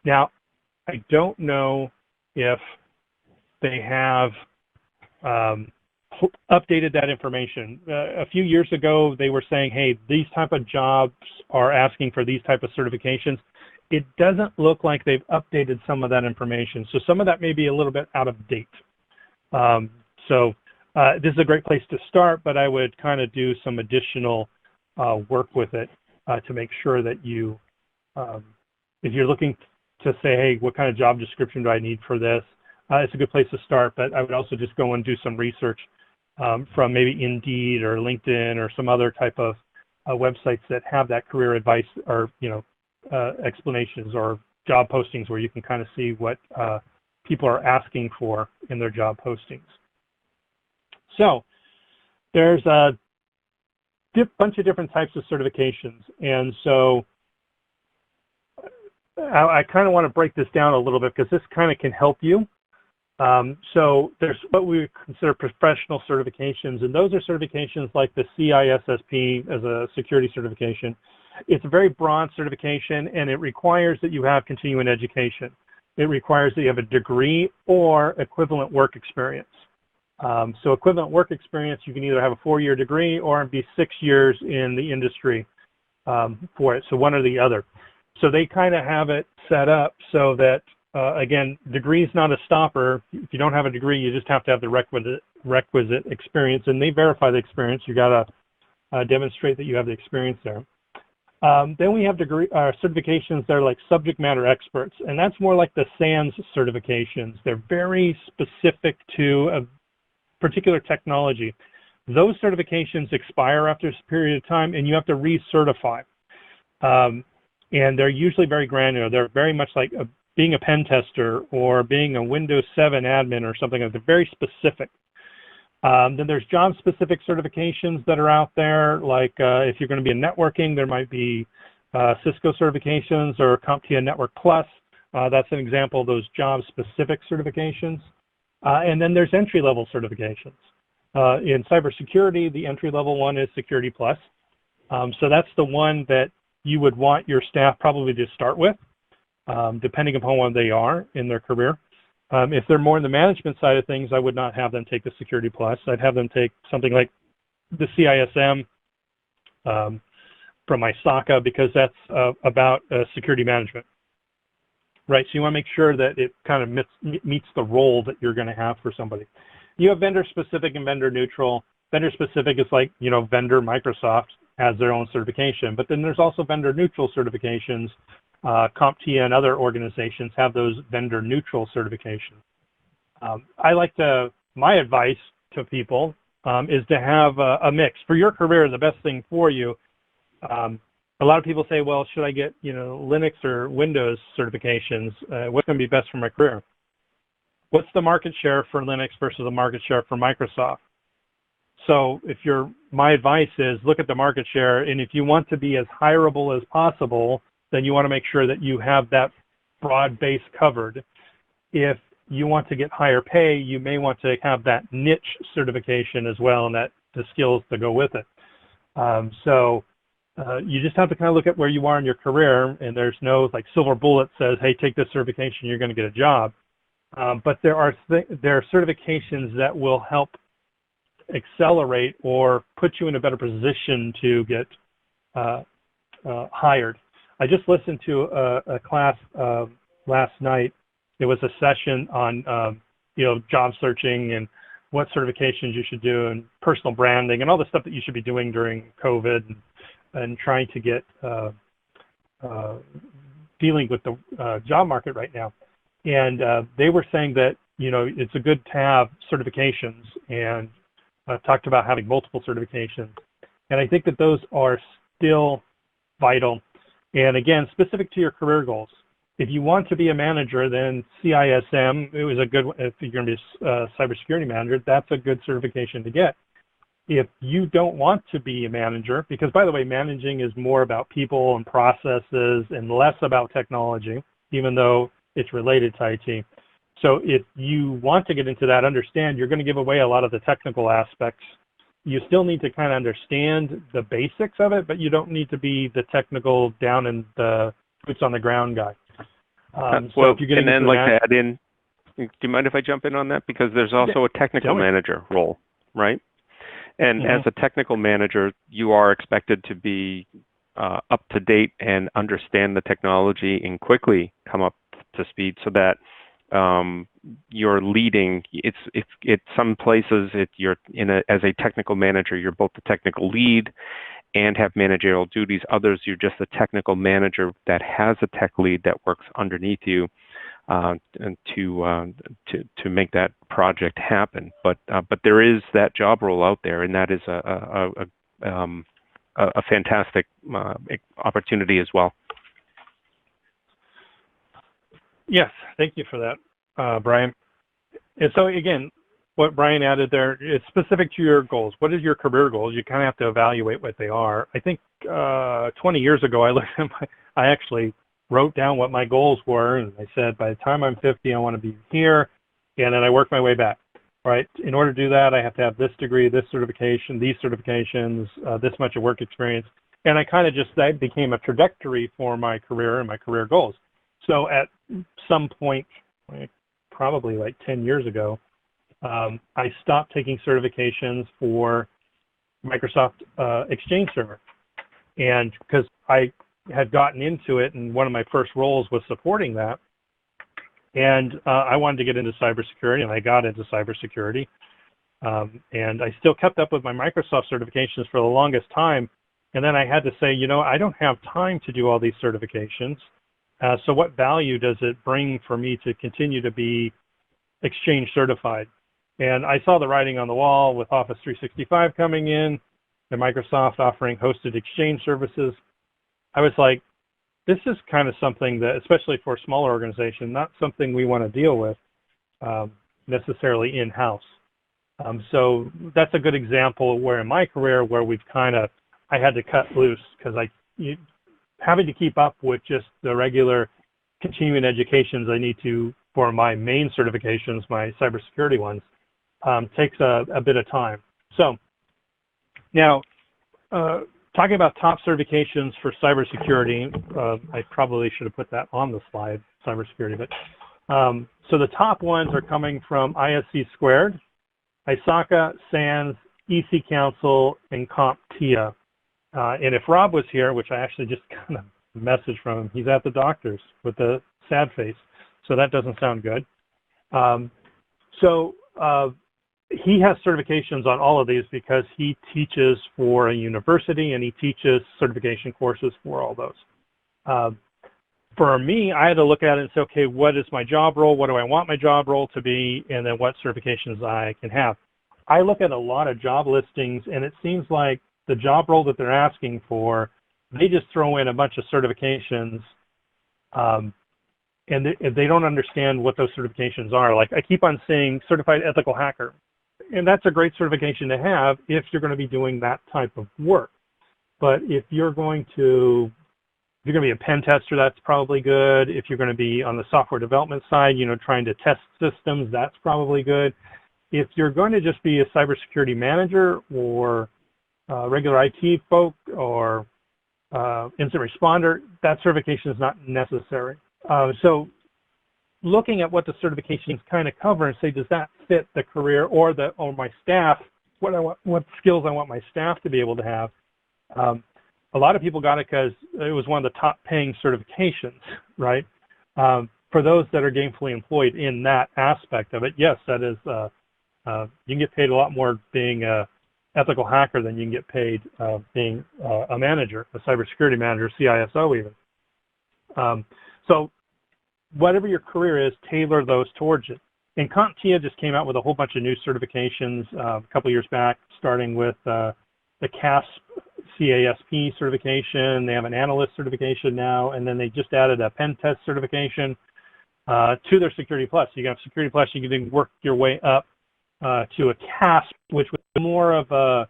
Now, I don't know if they have updated that information. A few years ago, they were saying, hey, these type of jobs are asking for these type of certifications. It doesn't look like they've updated some of that information. So some of that may be a little bit out of date. This is a great place to start, but I would kind of do some additional work with it to make sure that you, if you're looking to say, hey, what kind of job description do I need for this? It's a good place to start, but I would also just go and do some research from maybe Indeed or LinkedIn or some other type of websites that have that career advice or, explanations or job postings where you can kind of see what people are asking for in their job postings. So there's a bunch of different types of certifications. And so I kind of want to break this down a little bit because this kind of can help you. So there's what we consider professional certifications, and those are certifications like the CISSP as a security certification. It's a very broad certification, and it requires that you have continuing education. It requires that you have a degree or equivalent work experience. So equivalent work experience, you can either have a 4-year degree or be 6 years in the industry for it, so one or the other. So they kind of have it set up so that, again, degree is not a stopper. If you don't have a degree, you just have to have the requisite experience, and they verify the experience. You got to demonstrate that you have the experience there. Then we have certifications that are like subject matter experts, and that's more like the SANS certifications. They're very specific to a particular technology. Those certifications expire after a period of time, and you have to recertify. And they're usually very granular. They're very much like being a pen tester or being a Windows 7 admin or something like that. They're very specific. Then there's job-specific certifications that are out there, like if you're going to be in networking, there might be Cisco certifications or CompTIA Network Plus. That's an example of those job-specific certifications. And then there's entry-level certifications. In cybersecurity, the entry-level one is Security Plus. So that's the one that you would want your staff probably to start with, depending upon what they are in their career. If they're more in the management side of things, I would not have them take the Security Plus. I'd have them take something like the CISM from MISAC, because that's about security management, right? So you want to make sure that it kind of meets the role that you're going to have for somebody. You have vendor specific and vendor neutral. Vendor specific is like, vendor Microsoft has their own certification, but then there's also vendor neutral certifications. CompTIA and other organizations have those vendor neutral certifications. My advice to people is to have a mix. For your career, the best thing for you, a lot of people say, well, should I get, Linux or Windows certifications? What's going to be best for my career? What's the market share for Linux versus the market share for Microsoft? So my advice is look at the market share, and if you want to be as hireable as possible, then you want to make sure that you have that broad base covered. If you want to get higher pay, you may want to have that niche certification as well, and the skills to go with it. You just have to kind of look at where you are in your career, and there's no like silver bullet says, hey, take this certification, you're going to get a job. But there are certifications that will help accelerate or put you in a better position to get hired. I just listened to a class last night. It was a session on job searching and what certifications you should do and personal branding and all the stuff that you should be doing during COVID and trying to get dealing with the job market right now. And they were saying that it's a good to have certifications, and talked about having multiple certifications. And I think that those are still vital. And again, specific to your career goals. If you want to be a manager, then CISM, it was a good one. If you're going to be a cybersecurity manager, that's a good certification to get. If you don't want to be a manager, because by the way, managing is more about people and processes and less about technology, even though it's related to IT. So if you want to get into that, understand you're going to give away a lot of the technical aspects. You still need to kind of understand the basics of it, but you don't need to be the technical down in the boots on the ground guy. So if you're getting and then like to add in, do you mind if I jump in on that? Because there's also a technical manager role, right? And as a technical manager, you are expected to be up to date and understand the technology and quickly come up to speed so that you're leading. It's some places you're as a technical manager, you're both the technical lead and have managerial duties. Others, you're just a technical manager that has a tech lead that works underneath you and to make that project happen. But there is that job role out there, and that is a fantastic opportunity as well. Yes, thank you for that, Brian. And so again, what Brian added there is specific to your goals. What is your career goals? You kind of have to evaluate what they are. I think 20 years ago, I actually wrote down what my goals were, and I said, by the time I'm 50, I want to be here, and then I worked my way back. Right? In order to do that, I have to have this degree, this certification, these certifications, this much of work experience, and I kind of that became a trajectory for my career and my career goals. So at some point, probably like 10 years ago, I stopped taking certifications for Microsoft Exchange Server. And because I had gotten into it, and one of my first roles was supporting that, and I wanted to get into cybersecurity, and I got into cybersecurity. And I still kept up with my Microsoft certifications for the longest time. And then I had to say, I don't have time to do all these certifications. So what value does it bring for me to continue to be Exchange certified? And I saw the writing on the wall with Office 365 coming in, and Microsoft offering hosted Exchange services. I was like, this is kind of something that, especially for a smaller organization, not something we want to deal with necessarily in-house. So that's a good example where in my career where I had to cut loose because having to keep up with just the regular continuing educations I need to for my main certifications, my cybersecurity ones, takes a bit of time. So now, talking about top certifications for cybersecurity, I probably should have put that on the slide, cybersecurity, but so the top ones are coming from ISC Squared, ISACA, SANS, EC Council, and CompTIA. And if Rob was here, which I actually just kind of messaged from him, he's at the doctor's with a sad face, so that doesn't sound good. He has certifications on all of these because he teaches for a university and he teaches certification courses for all those. For me, I had to look at it and say, okay, what is my job role? What do I want my job role to be? And then what certifications I can have. I look at a lot of job listings and it seems like the job role that they're asking for, they just throw in a bunch of certifications and they don't understand what those certifications are. Like I keep on saying certified ethical hacker. And that's a great certification to have if you're going to be doing that type of work. But if you're going to be a pen tester, that's probably good. If you're going to be on the software development side, trying to test systems, that's probably good. If you're going to just be a cybersecurity manager or regular IT folk or incident responder, that certification is not necessary. So looking at what the certifications kind of cover and say, does that fit the career or my staff, what skills I want my staff to be able to have. A lot of people got it because it was one of the top paying certifications, right? For those that are gainfully employed in that aspect of it, yes, that is, you can get paid a lot more being a ethical hacker than you can get paid being a manager, a cybersecurity manager, CISO even. So whatever your career is, tailor those towards it. And CompTIA just came out with a whole bunch of new certifications a couple of years back, starting with the CISSP certification. They have an analyst certification now, and then they just added a pen test certification to their Security Plus. You got Security Plus, you can work your way up to a CASP, which was more of a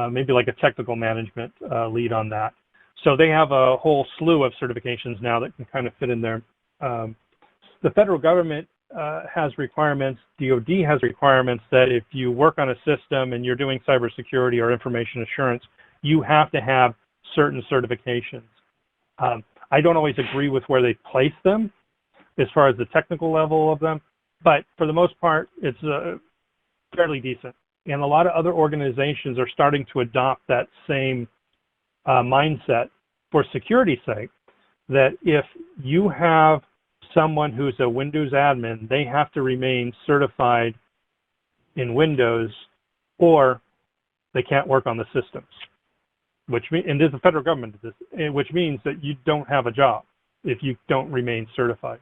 maybe like a technical management lead on that. So they have a whole slew of certifications now that can kind of fit in there. The federal government has requirements, DoD has requirements that if you work on a system and you're doing cybersecurity or information assurance, you have to have certain certifications. I don't always agree with where they place them, as far as the technical level of them, but for the most part, it's fairly decent. And a lot of other organizations are starting to adopt that same mindset for security's sake, that if you have someone who's a Windows admin, they have to remain certified in Windows or they can't work on the systems, which means, and this is the federal government, which means that you don't have a job if you don't remain certified.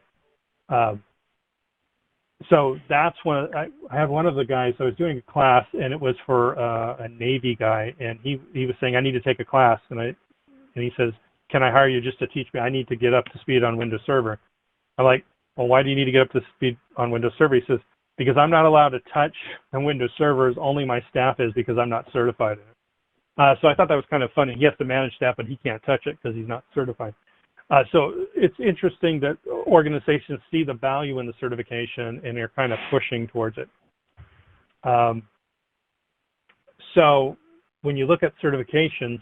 So that's I had one of the guys, I was doing a class and it was for a Navy guy, and he was saying, I need to take a class, and he says, can I hire you just to teach me? I need to get up to speed on Windows Server. I'm like, well, why do you need to get up to speed on Windows Server? He says, because I'm not allowed to touch the Windows servers, only my staff is, because I'm not certified in it. So I thought that was kind of funny. He has to manage staff, but he can't touch it because he's not certified. So it's interesting that organizations see the value in the certification and they're kind of pushing towards it. So when you look at certifications,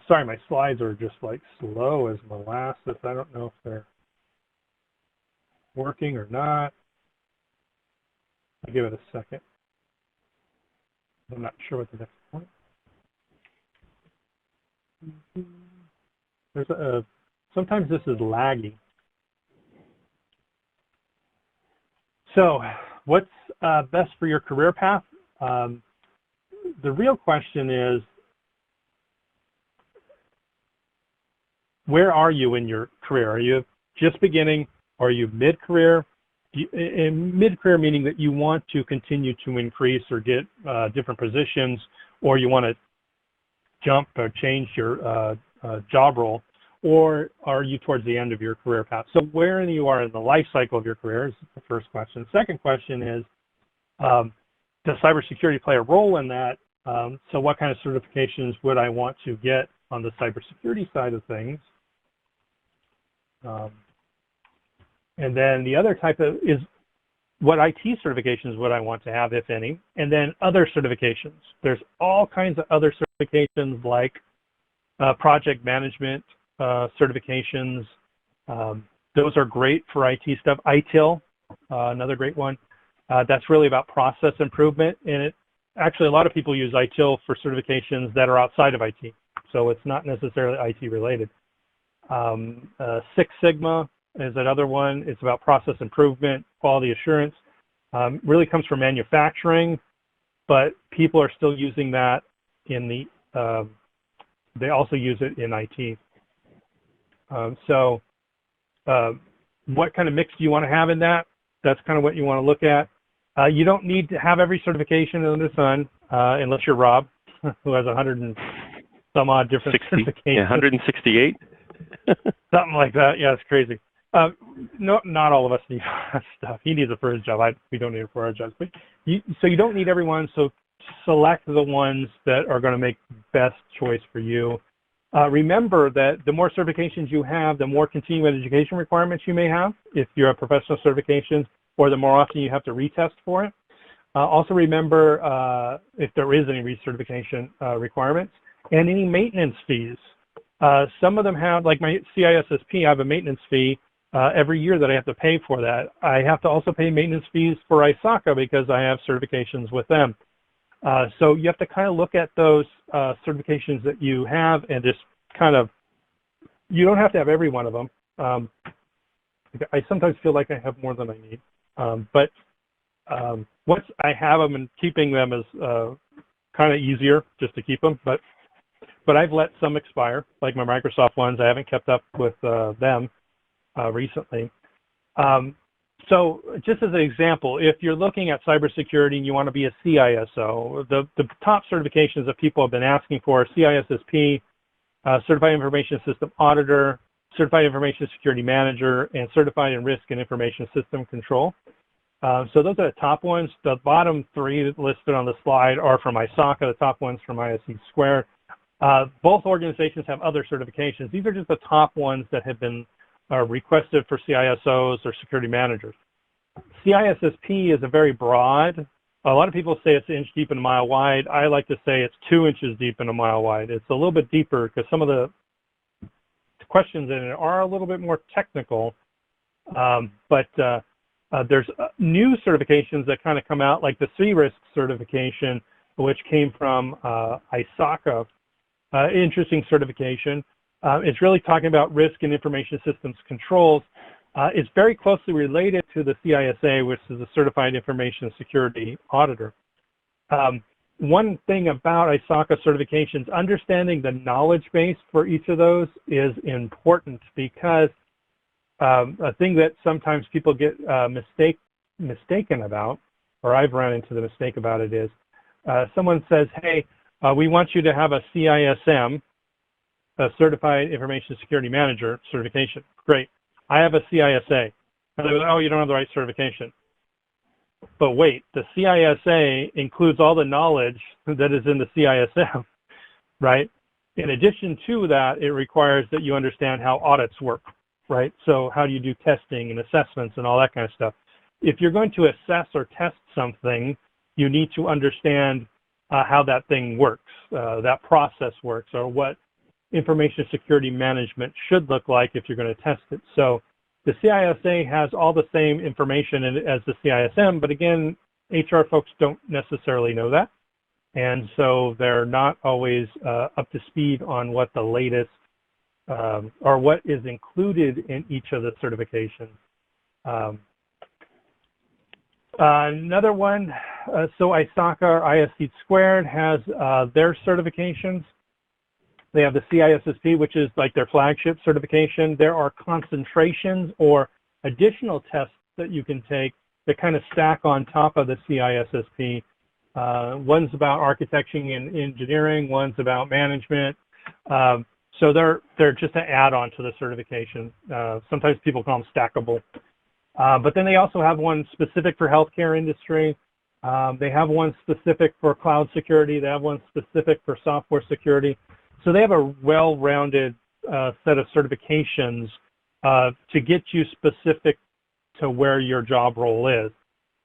sorry, my slides are just like slow as molasses. I don't know if they're working or not. I'll give it a second. I'm not sure what the next point. There's sometimes this is laggy. So what's best for your career path? The real question is, where are you in your career? Are you just beginning? Are you mid-career? Mid-career meaning that you want to continue to increase or get different positions, or you want to jump or change your job role, or are you towards the end of your career path? So where you are in the life cycle of your career is the first question. The second question is, does cybersecurity play a role in that? So what kind of certifications would I want to get on the cybersecurity side of things? And then the other type of is, what IT certifications would I want to have, if any? And then other certifications. There's all kinds of other certifications like project management certifications. Those are great for IT stuff. ITIL, another great one. That's really about process improvement. And actually, a lot of people use ITIL for certifications that are outside of IT. So it's not necessarily IT related. Six Sigma is another one. It's about process improvement, quality assurance. Really comes from manufacturing, but people are still using that in the, they also use it in IT. So what kind of mix do you want to have in that? That's kind of what you want to look at. You don't need to have every certification under the sun, unless you're Rob, who has 100 and some odd different certifications. Yeah, 168. Something like that. Yeah, it's crazy. No, not all of us need that stuff. He needs it for his job. We don't need it for our jobs. But so you don't need everyone. So select the ones that are going to make best choice for you. Remember that the more certifications you have, the more continuing education requirements you may have if you have professional certifications, or the more often you have to retest for it. Also remember if there is any recertification requirements, and any maintenance fees. Some of them have, like my CISSP, I have a maintenance fee every year that I have to pay for that. I have to also pay maintenance fees for ISACA because I have certifications with them. So you have to kind of look at those certifications that you have and just kind of, you don't have to have every one of them. I sometimes feel like I have more than I need. But once I have them, and keeping them is kind of easier just to keep them. But I've let some expire, like my Microsoft ones. I haven't kept up with them recently. So just as an example, if you're looking at cybersecurity and you want to be a CISO, the top certifications that people have been asking for are CISSP, Certified Information System Auditor, Certified Information Security Manager, and Certified in Risk and Information System Control. So those are the top ones. The bottom three listed on the slide are from ISACA, the top one's from ISC Squared. Both organizations have other certifications. These are just the top ones that have been requested for CISOs or security managers. CISSP is a very broad. A lot of people say it's an inch deep and a mile wide. I like to say it's 2 inches deep and a mile wide. It's a little bit deeper because some of the questions in it are a little bit more technical There's new certifications that kind of come out, like the CRISP certification, which came from ISACA. Interesting certification. It's really talking about risk and information systems controls. It's very closely related to the CISA, which is a Certified Information Security Auditor. One thing about ISACA certifications, understanding the knowledge base for each of those is important, because a thing that sometimes people get mistaken about, or I've run into the mistake about it, is someone says, hey, we want you to have a CISM, a Certified Information Security Manager certification. Great. I have a CISA. And they go, oh, you don't have the right certification. But wait, the CISA includes all the knowledge that is in the CISM, right? In addition to that, it requires that you understand how audits work, right? So how do you do testing and assessments and all that kind of stuff? If you're going to assess or test something, you need to understand how that thing works, that process works, or what information security management should look like if you're going to test it. So the CISA has all the same information as the CISM, but again, HR folks don't necessarily know that. And so they're not always up to speed on what the latest or what is included in each of the certifications. Another one, so ISACA or ISC Squared has their certifications. They have the CISSP, which is like their flagship certification. There are concentrations or additional tests that you can take that kind of stack on top of the CISSP. One's about architecting and engineering, one's about management. So they're just an add-on to the certification. Sometimes people call them stackable. But then they also have one specific for healthcare industry. They have one specific for cloud security. They have one specific for software security. So they have a well-rounded set of certifications to get you specific to where your job role is.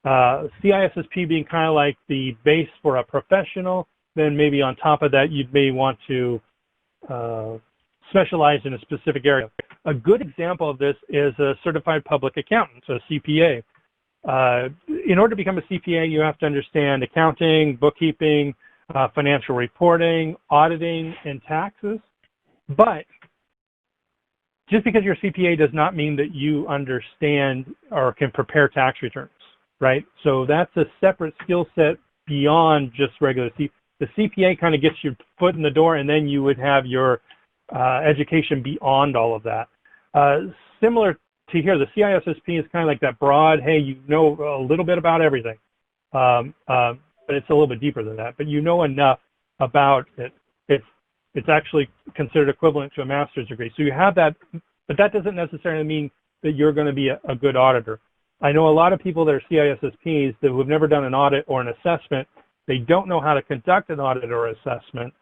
CISSP being kind of like the base for a professional, then maybe on top of that, you may want to specialize in a specific area. A good example of this is a certified public accountant, so a CPA. In order to become a CPA, you have to understand accounting, bookkeeping, financial reporting, auditing, and taxes. But just because you're a CPA does not mean that you understand or can prepare tax returns, right? So that's a separate skill set beyond just regular CPA. The CPA kind of gets your foot in the door, and then you would have your education beyond all of that. Similar to here, the CISSP is kind of like that broad, hey, you know a little bit about everything. But it's a little bit deeper than that. But you know enough about it. It's actually considered equivalent to a master's degree. So you have that, but that doesn't necessarily mean that you're going to be a good auditor. I know a lot of people that are CISSPs that have never done an audit or an assessment. They don't know how to conduct an audit or assessment.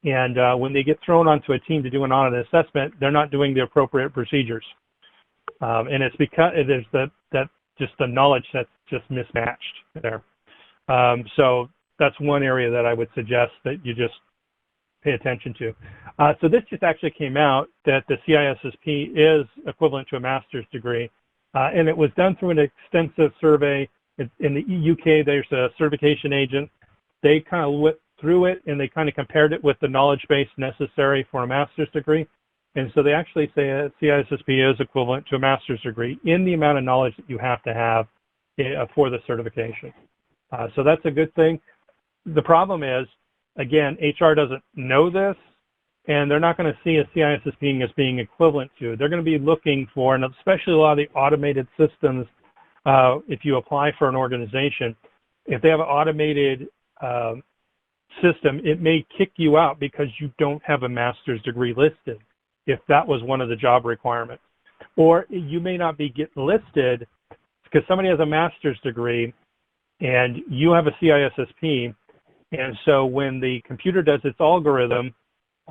And when they get thrown onto a team to do an audit assessment, they're not doing the appropriate procedures. And it's because there's that just the knowledge that's just mismatched there. So that's one area that I would suggest that you just pay attention to. So this just actually came out that the CISSP is equivalent to a master's degree. And it was done through an extensive survey. In the UK, there's a certification agent. They kind of went through it and they kind of compared it with the knowledge base necessary for a master's degree. And so they actually say a CISSP is equivalent to a master's degree in the amount of knowledge that you have to have for the certification. So that's a good thing. The problem is, again, HR doesn't know this, and they're not going to see a CISSP as being equivalent to. They're going to be looking for, and especially a lot of the automated systems, if you apply for an organization, if they have an automated system, it may kick you out because you don't have a master's degree listed, if that was one of the job requirements. Or you may not be getting listed because somebody has a master's degree and you have a CISSP, and so when the computer does its algorithm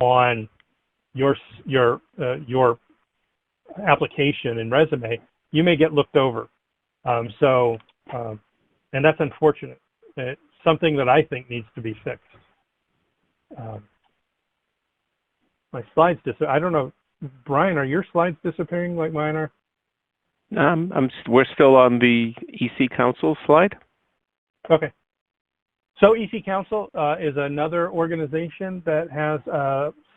on your application and resume, you may get looked over. And that's unfortunate. It's something that I think needs to be fixed. My slides I don't know, Brian, are your slides disappearing like mine are? We're still on the EC Council slide. Okay. So EC Council is another organization that has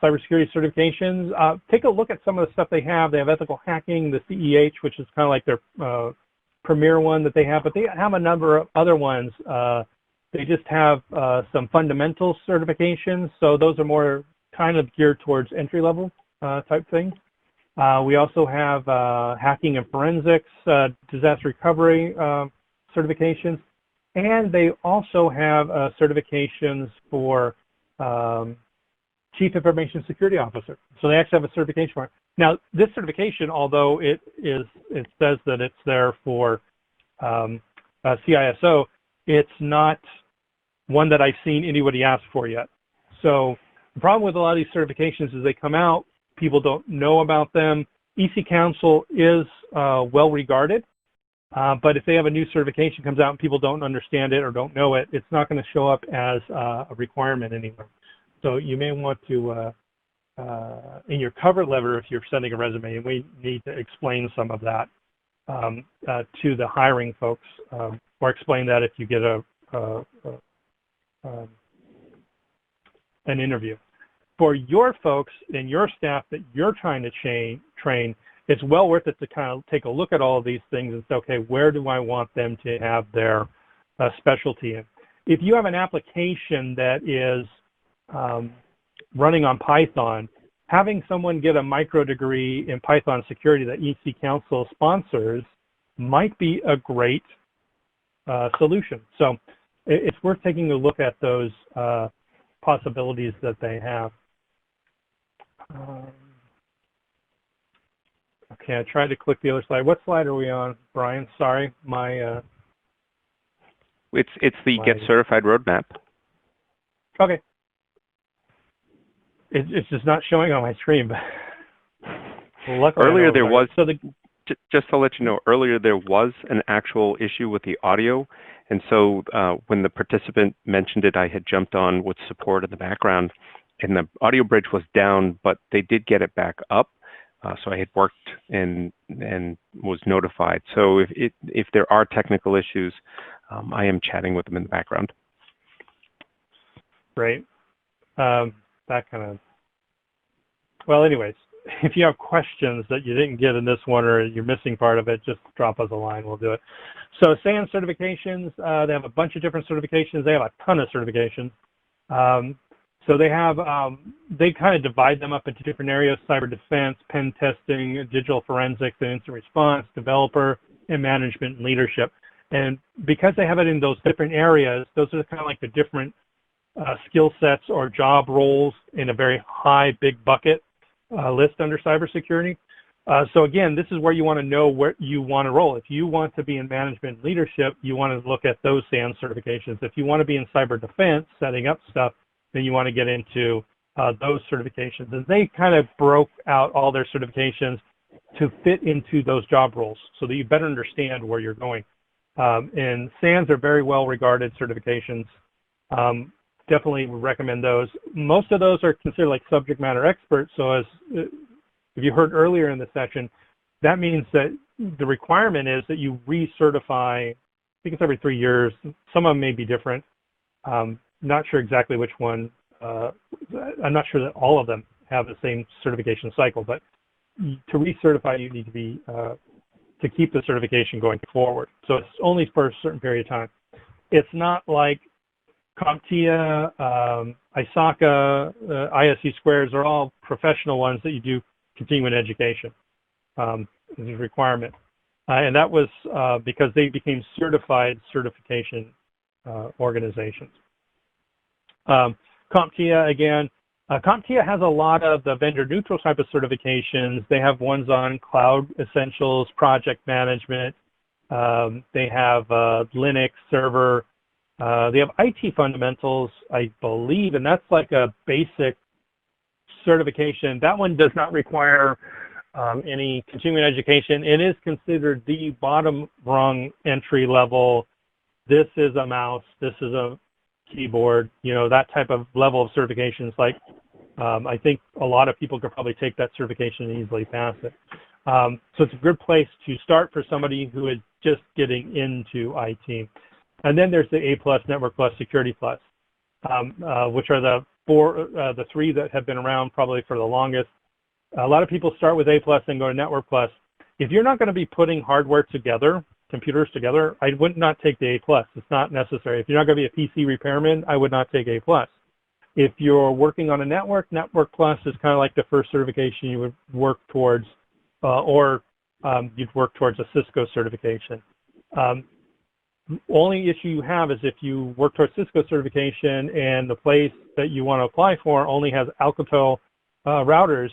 cybersecurity certifications. Take a look at some of the stuff they have. They have ethical hacking, the CEH, which is kind of like their premier one that they have, but they have a number of other ones. They just have some fundamental certifications, so those are more kind of geared towards entry-level type things. We also have hacking and forensics, disaster recovery certifications, and they also have certifications for Chief Information Security Officer. So they actually have a certification for it. Now, this certification, although it says that it's there for CISO, it's not one that I've seen anybody ask for yet. So the problem with a lot of these certifications is they come out, people don't know about them. EC Council is well regarded, but if they have a new certification comes out and people don't understand it or don't know it, it's not going to show up as a requirement anymore. So you may want to, in your cover letter, if you're sending a resume, we need to explain some of that to the hiring folks, or explain that if you get an interview. For your folks and your staff that you're trying to train, it's well worth it to kind of take a look at all of these things and say, okay, where do I want them to have their specialty in? If you have an application that is running on Python, having someone get a micro degree in Python security that EC Council sponsors might be a great solution. So it's worth taking a look at those possibilities that they have. Okay, I tried to click the other slide. What slide are we on, Brian? Sorry, it's the Get Certified roadmap. Okay. It's just not showing on my screen, but luckily earlier there was, just to let you know, earlier there was an actual issue with the audio, and so when the participant mentioned it, I had jumped on with support in the background, and the audio bridge was down, but they did get it back up. So I had worked and was notified. So if there are technical issues, I am chatting with them in the background. Great. That kind of, well, anyways, if you have questions that you didn't get in this one or you're missing part of it, just drop us a line, we'll do it. So SAN certifications, they have a bunch of different certifications. They have a ton of certifications. So they have, they kind of divide them up into different areas: cyber defense, pen testing, digital forensics, and instant response, developer, and management and leadership. And because they have it in those different areas, those are kind of like the different skill sets or job roles in a very high, big bucket list under cybersecurity. So again, this is where you want to know where you want to roll. If you want to be in management and leadership, you want to look at those SAN certifications. If you want to be in cyber defense, setting up stuff, then you want to get into those certifications. And they kind of broke out all their certifications to fit into those job roles so that you better understand where you're going. And SANs are very well regarded certifications. Definitely would recommend those. Most of those are considered like subject matter experts. So as if you heard earlier in the session, that means that the requirement is that you recertify, I think it's every 3 years. Some of them may be different. Not sure exactly which one. I'm not sure that all of them have the same certification cycle, but to recertify, you need to be, to keep the certification going forward. So it's only for a certain period of time. It's not like CompTIA, ISACA, ISC squares are all professional ones that you do continuing education as a requirement. And that was because they became certified certification organizations. CompTIA, again, CompTIA has a lot of the vendor neutral type of certifications. They have ones on cloud essentials, project management. They have Linux server. They have IT fundamentals, I believe, and that's like a basic certification. That one does not require any continuing education. It is considered the bottom rung entry level. This is a mouse. This is a keyboard. You know, that type of level of certifications. Like I think a lot of people could probably take that certification and easily pass it. So it's a good place to start for somebody who is just getting into IT. And then there's the A+, Network Plus, Security Plus, which are the three that have been around probably for the longest. A lot of people start with A+ and go to Network Plus. If you're not going to be putting hardware together, computers together, I would not take the A+. It's not necessary. If you're not going to be a PC repairman, I would not take A+. If you're working on a network, Network Plus is kind of like the first certification you would work towards, or you'd work towards a CISO certification. Only issue you have is if you work towards CISO certification and the place that you want to apply for only has Alcatel routers,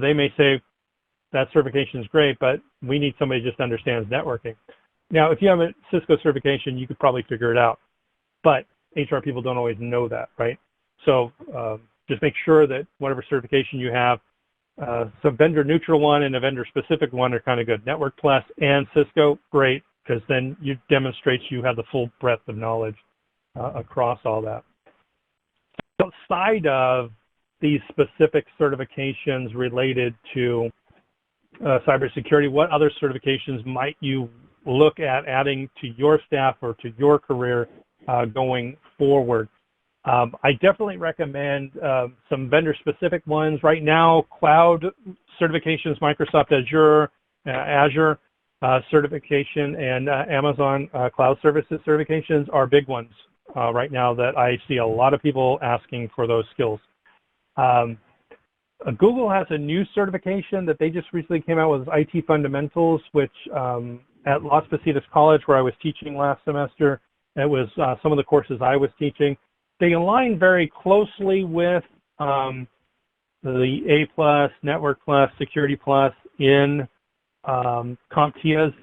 they may say that certification is great, but we need somebody who just understands networking. Now, if you have a CISO certification, you could probably figure it out, but HR people don't always know that, right? So just make sure that whatever certification you have, some vendor neutral one and a vendor specific one are kind of good. Network Plus and Cisco, great, because then you demonstrate you have the full breadth of knowledge across all that. Outside of these specific certifications related to cybersecurity, what other certifications might you look at adding to your staff or to your career going forward? I definitely recommend some vendor-specific ones. Right now, cloud certifications, Microsoft Azure certification, and Amazon Cloud Services certifications are big ones right now that I see a lot of people asking for those skills. Google has a new certification that they just recently came out with, IT Fundamentals, which at Las Positas College, where I was teaching last semester, it was some of the courses I was teaching. They align very closely with the A+, Network Plus, Security Plus in CompTIA's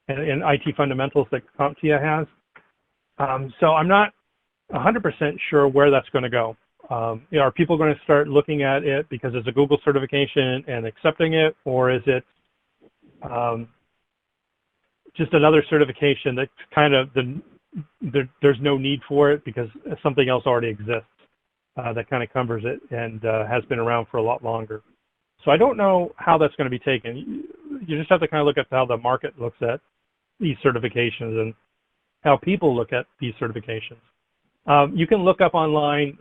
and IT Fundamentals that CompTIA has. So I'm not 100% sure where that's going to go. Are people going to start looking at it because it's a Google certification and accepting it, or is it just another certification that kind of there's no need for it because something else already exists that kind of covers it and has been around for a lot longer. So I don't know how that's going to be taken. You just have to kind of look at how the market looks at these certifications and how people look at these certifications. You can look up online.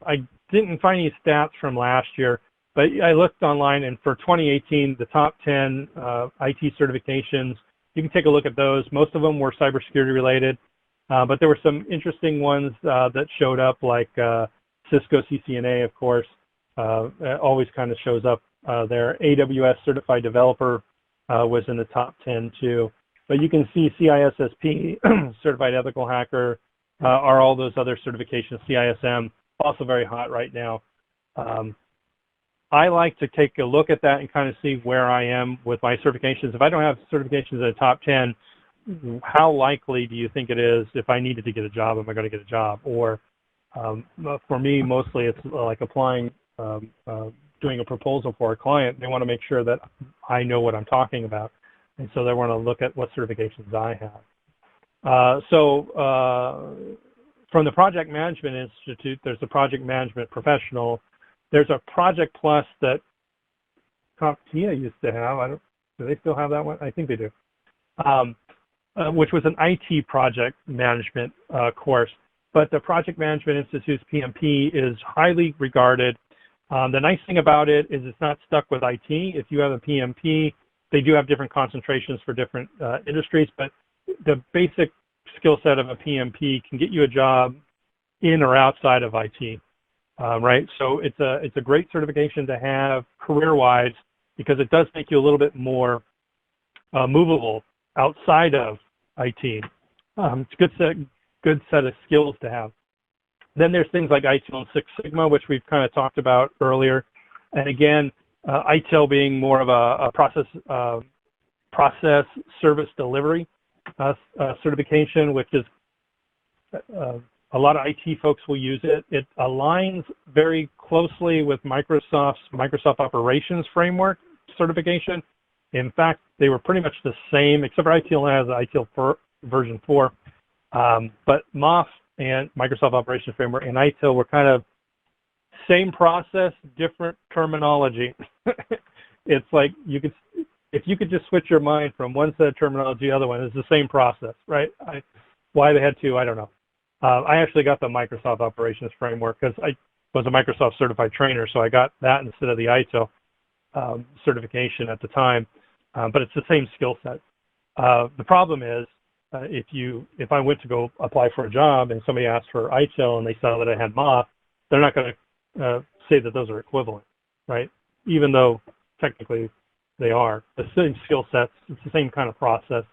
I didn't find any stats from last year, but I looked online, and for 2018, the top 10 IT certifications, you can take a look at those. Most of them were cybersecurity related, but there were some interesting ones that showed up, like Cisco CCNA, of course, always kind of shows up there. AWS Certified Developer was in the top 10 too. But you can see CISSP, Certified Ethical Hacker, are all those other certifications, CISM, also very hot right now. I like to take a look at that and kind of see where I am with my certifications. If I don't have certifications in the top 10, how likely do you think it is if I needed to get a job, am I going to get a job? Or for me, mostly it's like applying, doing a proposal for a client. They want to make sure that I know what I'm talking about. And so they want to look at what certifications I have. From the Project Management Institute, there's a Project Management Professional. There's a Project Plus that CompTIA used to have. Do they still have that one? I think they do. Which was an IT project management course. But the Project Management Institute's PMP is highly regarded. The nice thing about it is it's not stuck with IT. If you have a PMP, they do have different concentrations for different industries, but the basic skill set of a PMP can get you a job in or outside of IT, right? So it's a great certification to have career-wise because it does make you a little bit more movable outside of IT. It's a good set of skills to have. Then there's things like ITIL and Six Sigma, which we've kind of talked about earlier. And again, ITIL being more of a process service delivery certification, which is a lot of IT folks will use it. It aligns very closely with Microsoft's Microsoft Operations Framework certification. In fact, they were pretty much the same, except for ITIL has ITIL version 4. But MOF and Microsoft Operations Framework and ITIL were kind of same process, different terminology. It's like if you could just switch your mind from one set of terminology to the other one, it's the same process, right? Why they had to, I don't know. I actually got the Microsoft Operations Framework because I was a Microsoft certified trainer, so I got that instead of the ISO certification at the time. But it's the same skill set. The problem is, if I went to go apply for a job and somebody asked for ISO and they saw that I had MOF, they're not going to say that those are equivalent, right? Even though technically they are the same skill sets, it's the same kind of process.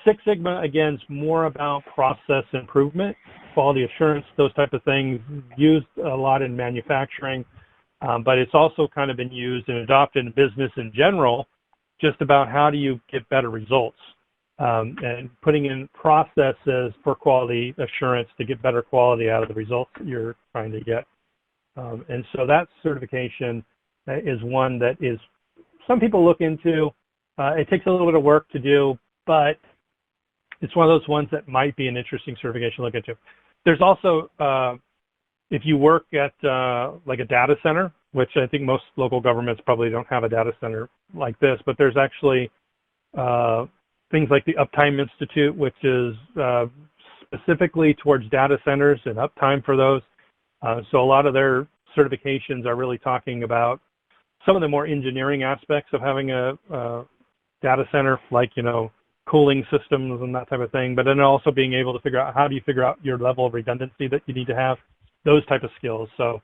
Six Sigma, again, is more about process improvement, quality assurance, those type of things, used a lot in manufacturing, but it's also kind of been used and adopted in business in general, just about how do you get better results, and putting in processes for quality assurance to get better quality out of the results that you're trying to get. And so that certification is one that is, some people look into. It takes a little bit of work to do, but it's one of those ones that might be an interesting certification to look into. There's also, if you work at like a data center, which I think most local governments probably don't have a data center like this, but there's actually things like the Uptime Institute, which is specifically towards data centers and uptime for those. So a lot of their certifications are really talking about some of the more engineering aspects of having a data center, like, you know, cooling systems and that type of thing, but then also being able to figure out how do you figure out your level of redundancy that you need to have, those type of skills. So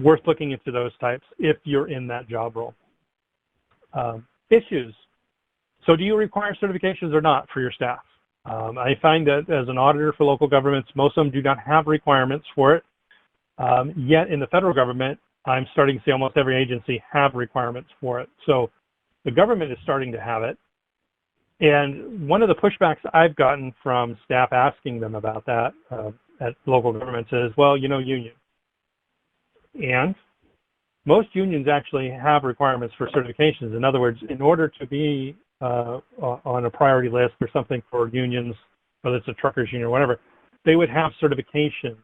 worth looking into those types if you're in that job role. Issues. So do you require certifications or not for your staff? I find that as an auditor for local governments, most of them do not have requirements for it. Yet in the federal government, I'm starting to see almost every agency have requirements for it. So the government is starting to have it. And one of the pushbacks I've gotten from staff asking them about that at local governments is, well, you know, union. And most unions actually have requirements for certifications. In other words, in order to be on a priority list or something for unions, whether it's a truckers union or whatever, they would have certifications,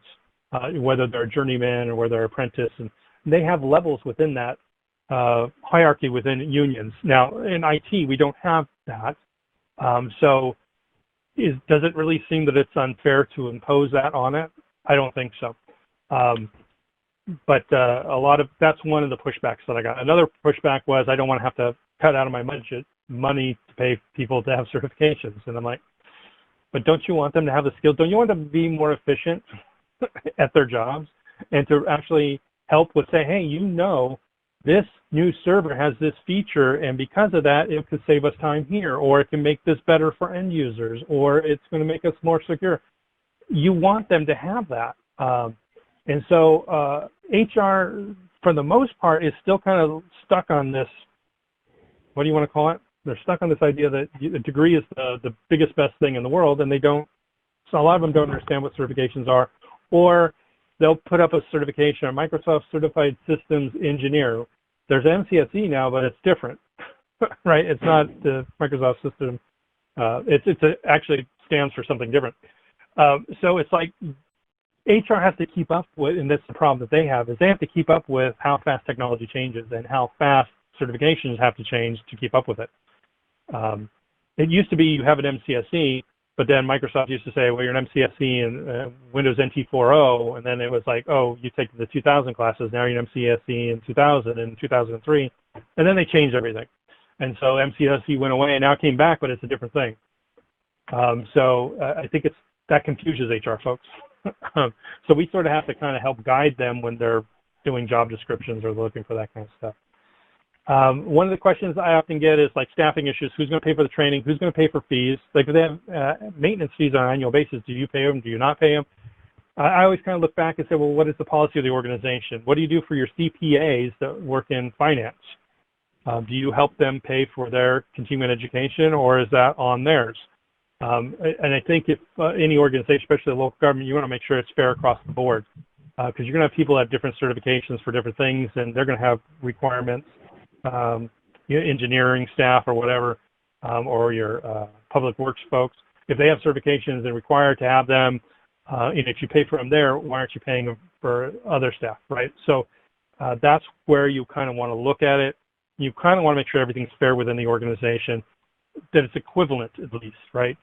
whether they're a journeyman or whether they're apprentice, and they have levels within that hierarchy within unions. Now, in IT, we don't have that. So does it really seem that it's unfair to impose that on it? I don't think so. But that's one of the pushbacks that I got. Another pushback was I don't want to have to cut out of my budget money to pay people to have certifications. And I'm like, but don't you want them to have the skills? Don't you want them to be more efficient at their jobs and to actually help with, say, hey, you know, this new server has this feature, and because of that, it could save us time here, or it can make this better for end users, or it's going to make us more secure. You want them to have that. And so HR, for the most part, is still kind of stuck on this, what do you want to call it? They're stuck on this idea that a degree is the biggest, best thing in the world, and they don't, so a lot of them don't understand what certifications are, or they'll put up a certification, a Microsoft Certified Systems Engineer. There's MCSE now, but it's different, right? It's not the Microsoft system. It actually stands for something different. So it's like HR has to keep up with, and that's the problem that they have, is they have to keep up with how fast technology changes and how fast certifications have to change to keep up with it. It used to be you have an MCSE, but then Microsoft used to say, well, you're an MCSE in Windows NT 4.0, and then it was like, oh, you take the 2000 classes, now you're an MCSE in 2000 and 2003, and then they changed everything. And so MCSE went away and now came back, but it's a different thing. So I think that confuses HR folks. So we sort of have to kind of help guide them when they're doing job descriptions or looking for that kind of stuff. One of the questions I often get is like staffing issues. Who's going to pay for the training? Who's going to pay for fees? Like if they have maintenance fees on an annual basis, do you pay them? Do you not pay them? I always kind of look back and say, well, what is the policy of the organization? What do you do for your CPAs that work in finance? Do you help them pay for their continuing education, or is that on theirs? And I think if any organization, especially the local government, you want to make sure it's fair across the board, because you're going to have people that have different certifications for different things, and they're going to have requirements. Engineering staff or whatever, or your public works folks, if they have certifications and required to have them, and if you pay for them there, why aren't you paying them for other staff, right? So That's where you kind of want to look at it. You kind of want to make sure everything's fair within the organization, that it's equivalent at least, right?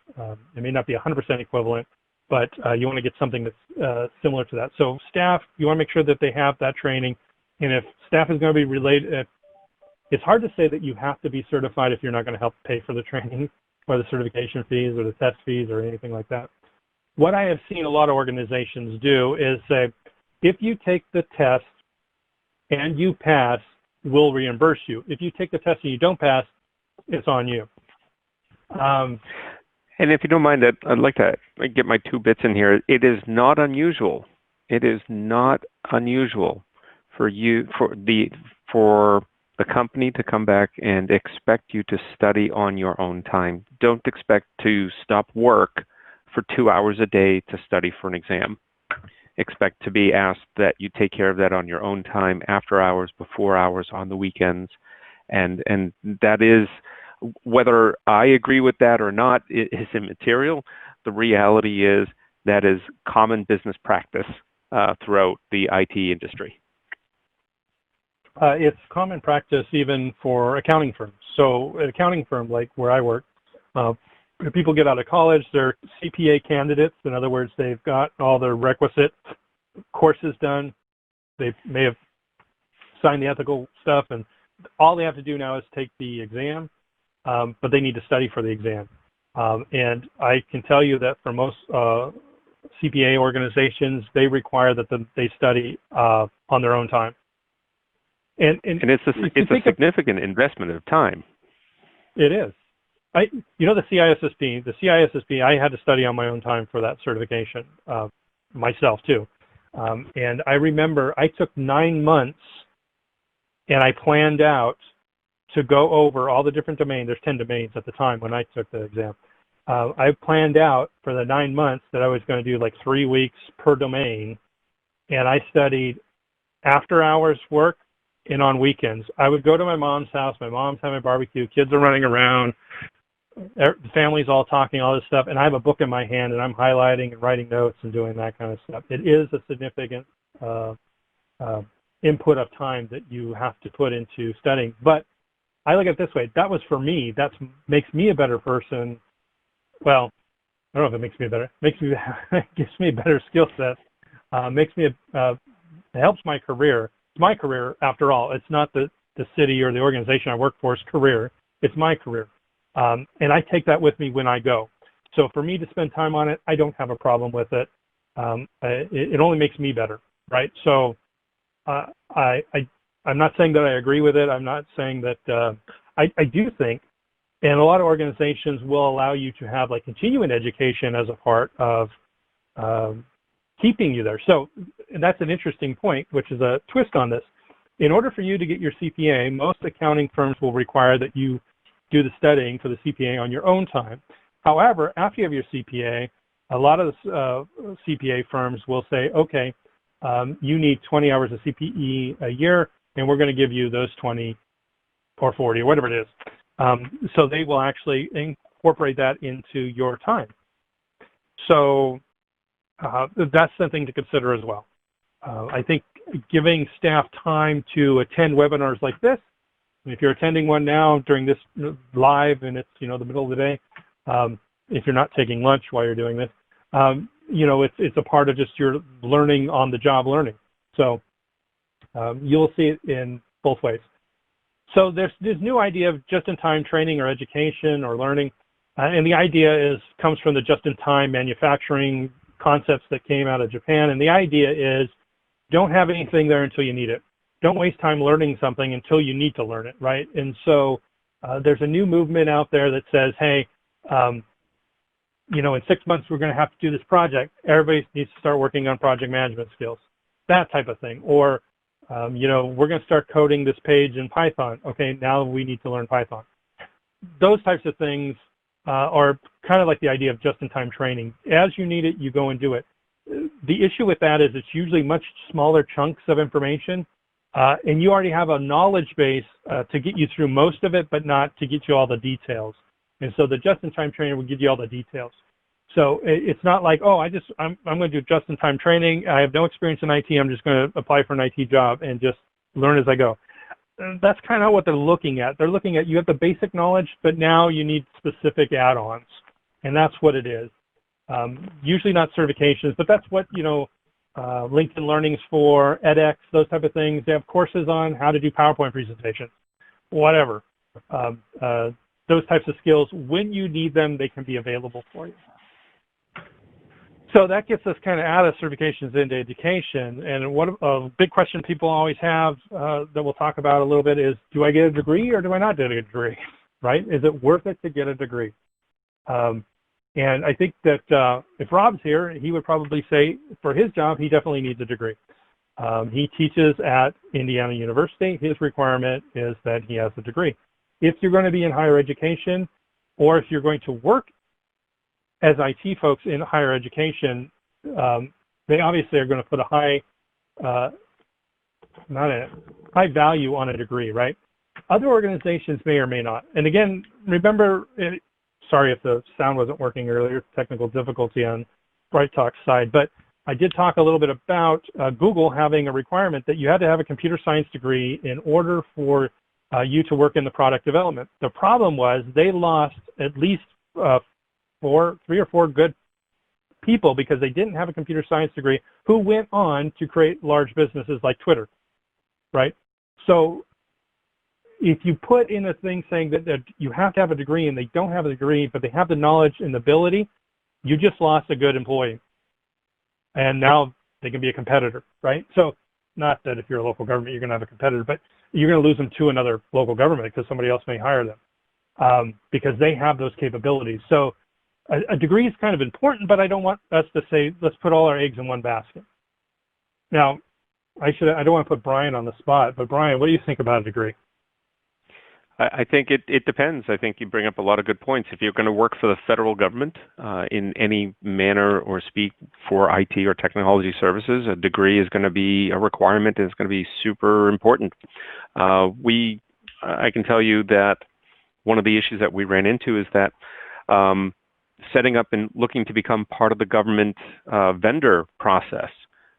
It may not be 100% equivalent, but you want to get something that's similar to that. So staff, you want to make sure that they have that training. And if staff is going to be related, it's hard to say that you have to be certified if you're not going to help pay for the training or the certification fees or the test fees or anything like that. What I have seen a lot of organizations do is say, if you take the test and you pass, we'll reimburse you. If you take the test and you don't pass, it's on you. And if you don't mind, I'd like to get my 2 bits in here. It is not unusual. It is not unusual for the company to come back and expect you to study on your own time. Don't expect to stop work for 2 hours a day to study for an exam. Expect to be asked that you take care of that on your own time, after hours, before hours, on the weekends. And that is, whether I agree with that or not, it is immaterial. The reality is that is common business practice throughout the IT industry. It's common practice even for accounting firms. So an accounting firm like where I work, people get out of college, they're CPA candidates. In other words, they've got all their requisite courses done. They may have signed the ethical stuff, and all they have to do now is take the exam, but they need to study for the exam. And I can tell you that for most CPA organizations, they require that they study on their own time. And it's a significant investment of time. It is. You know, the CISSP, I had to study on my own time for that certification, myself too. And I remember I took 9 months and I planned out to go over all the different domains. There's 10 domains at the time when I took the exam. I planned out for the 9 months that I was going to do like 3 weeks per domain. And I studied after hours work and on weekends. I would go to my mom's house. My mom's having a barbecue. Kids are running around. The family's all talking, all this stuff. And I have a book in my hand and I'm highlighting and writing notes and doing that kind of stuff. It is a significant input of time that you have to put into studying. But I look at it this way. That was for me. That makes me a better person. Well, I don't know if it makes me better. It gives me a better skill set. It helps my career. It's my career, after all. It's not the city or the organization I work for's career. It's my career. And I take that with me when I go. So for me to spend time on it, I don't have a problem with it. It only makes me better, right? So I'm not saying that I agree with it. I'm not saying that I do think, and a lot of organizations will allow you to have like continuing education as a part of keeping you there. So that's an interesting point, which is a twist on this. In order for you to get your CPA, most accounting firms will require that you do the studying for the CPA on your own time. However, after you have your CPA, a lot of the CPA firms will say, okay, you need 20 hours of CPE a year, and we're going to give you those 20 or 40 or whatever it is. So they will actually incorporate that into your time. So that's something to consider as well. I think giving staff time to attend webinars like this, and if you're attending one now during this live and it's, the middle of the day, if you're not taking lunch while you're doing this, it's a part of just your learning on the job learning. So you'll see it in both ways. So there's this new idea of just-in-time training or education or learning. And the idea comes from the just-in-time manufacturing concepts that came out of Japan. And the idea is don't have anything there until you need it. Don't waste time learning something until you need to learn it, right? And so there's a new movement out there that says, hey, in 6 months, we're going to have to do this project. Everybody needs to start working on project management skills, that type of thing. Or, we're going to start coding this page in Python. Okay, now we need to learn Python. Those types of things are kind of like the idea of just-in-time training. As you need it, you go and do it. The issue with that is it's usually much smaller chunks of information, and you already have a knowledge base to get you through most of it, but not to get you all the details. And so the just-in-time training will give you all the details. So it's not like, oh, I'm going to do just-in-time training. I have no experience in IT. I'm just going to apply for an IT job and just learn as I go. That's kind of what they're looking at. They're looking at, you have the basic knowledge, but now you need specific add-ons. And that's what it is. Usually not certifications, but that's what, LinkedIn Learning's for, edX, those type of things. They have courses on how to do PowerPoint presentations, whatever. Those types of skills, when you need them, they can be available for you. So that gets us kind of out of certifications into education. And what a big question people always have that we'll talk about a little bit is, do I get a degree or do I not get a degree, right? Is it worth it to get a degree? And I think that if Rob's here, he would probably say for his job, he definitely needs a degree. He teaches at Indiana University. His requirement is that he has a degree. If you're going to be in higher education, or if you're going to work as IT folks in higher education, they obviously are going to put a high value on a degree, right? Other organizations may or may not. And again, remember, sorry if the sound wasn't working earlier, technical difficulty on Bright Talk's side, but I did talk a little bit about Google having a requirement that you had to have a computer science degree in order for you to work in the product development. The problem was they lost at least 3 or 4 good people because they didn't have a computer science degree who went on to create large businesses like Twitter, right? So if you put in a thing saying that you have to have a degree and they don't have a degree, but they have the knowledge and the ability, you just lost a good employee. And now they can be a competitor, right? So not that if you're a local government, you're going to have a competitor, but you're going to lose them to another local government because somebody else may hire them because they have those capabilities. So a degree is kind of important, but I don't want us to say, let's put all our eggs in one basket. Now, I don't want to put Brian on the spot, but Brian, what do you think about a degree? I think it depends. I think you bring up a lot of good points. If you're going to work for the federal government in any manner or speak for IT or technology services, a degree is going to be a requirement and it's going to be super important. I can tell you that one of the issues that we ran into is that setting up and looking to become part of the government vendor process,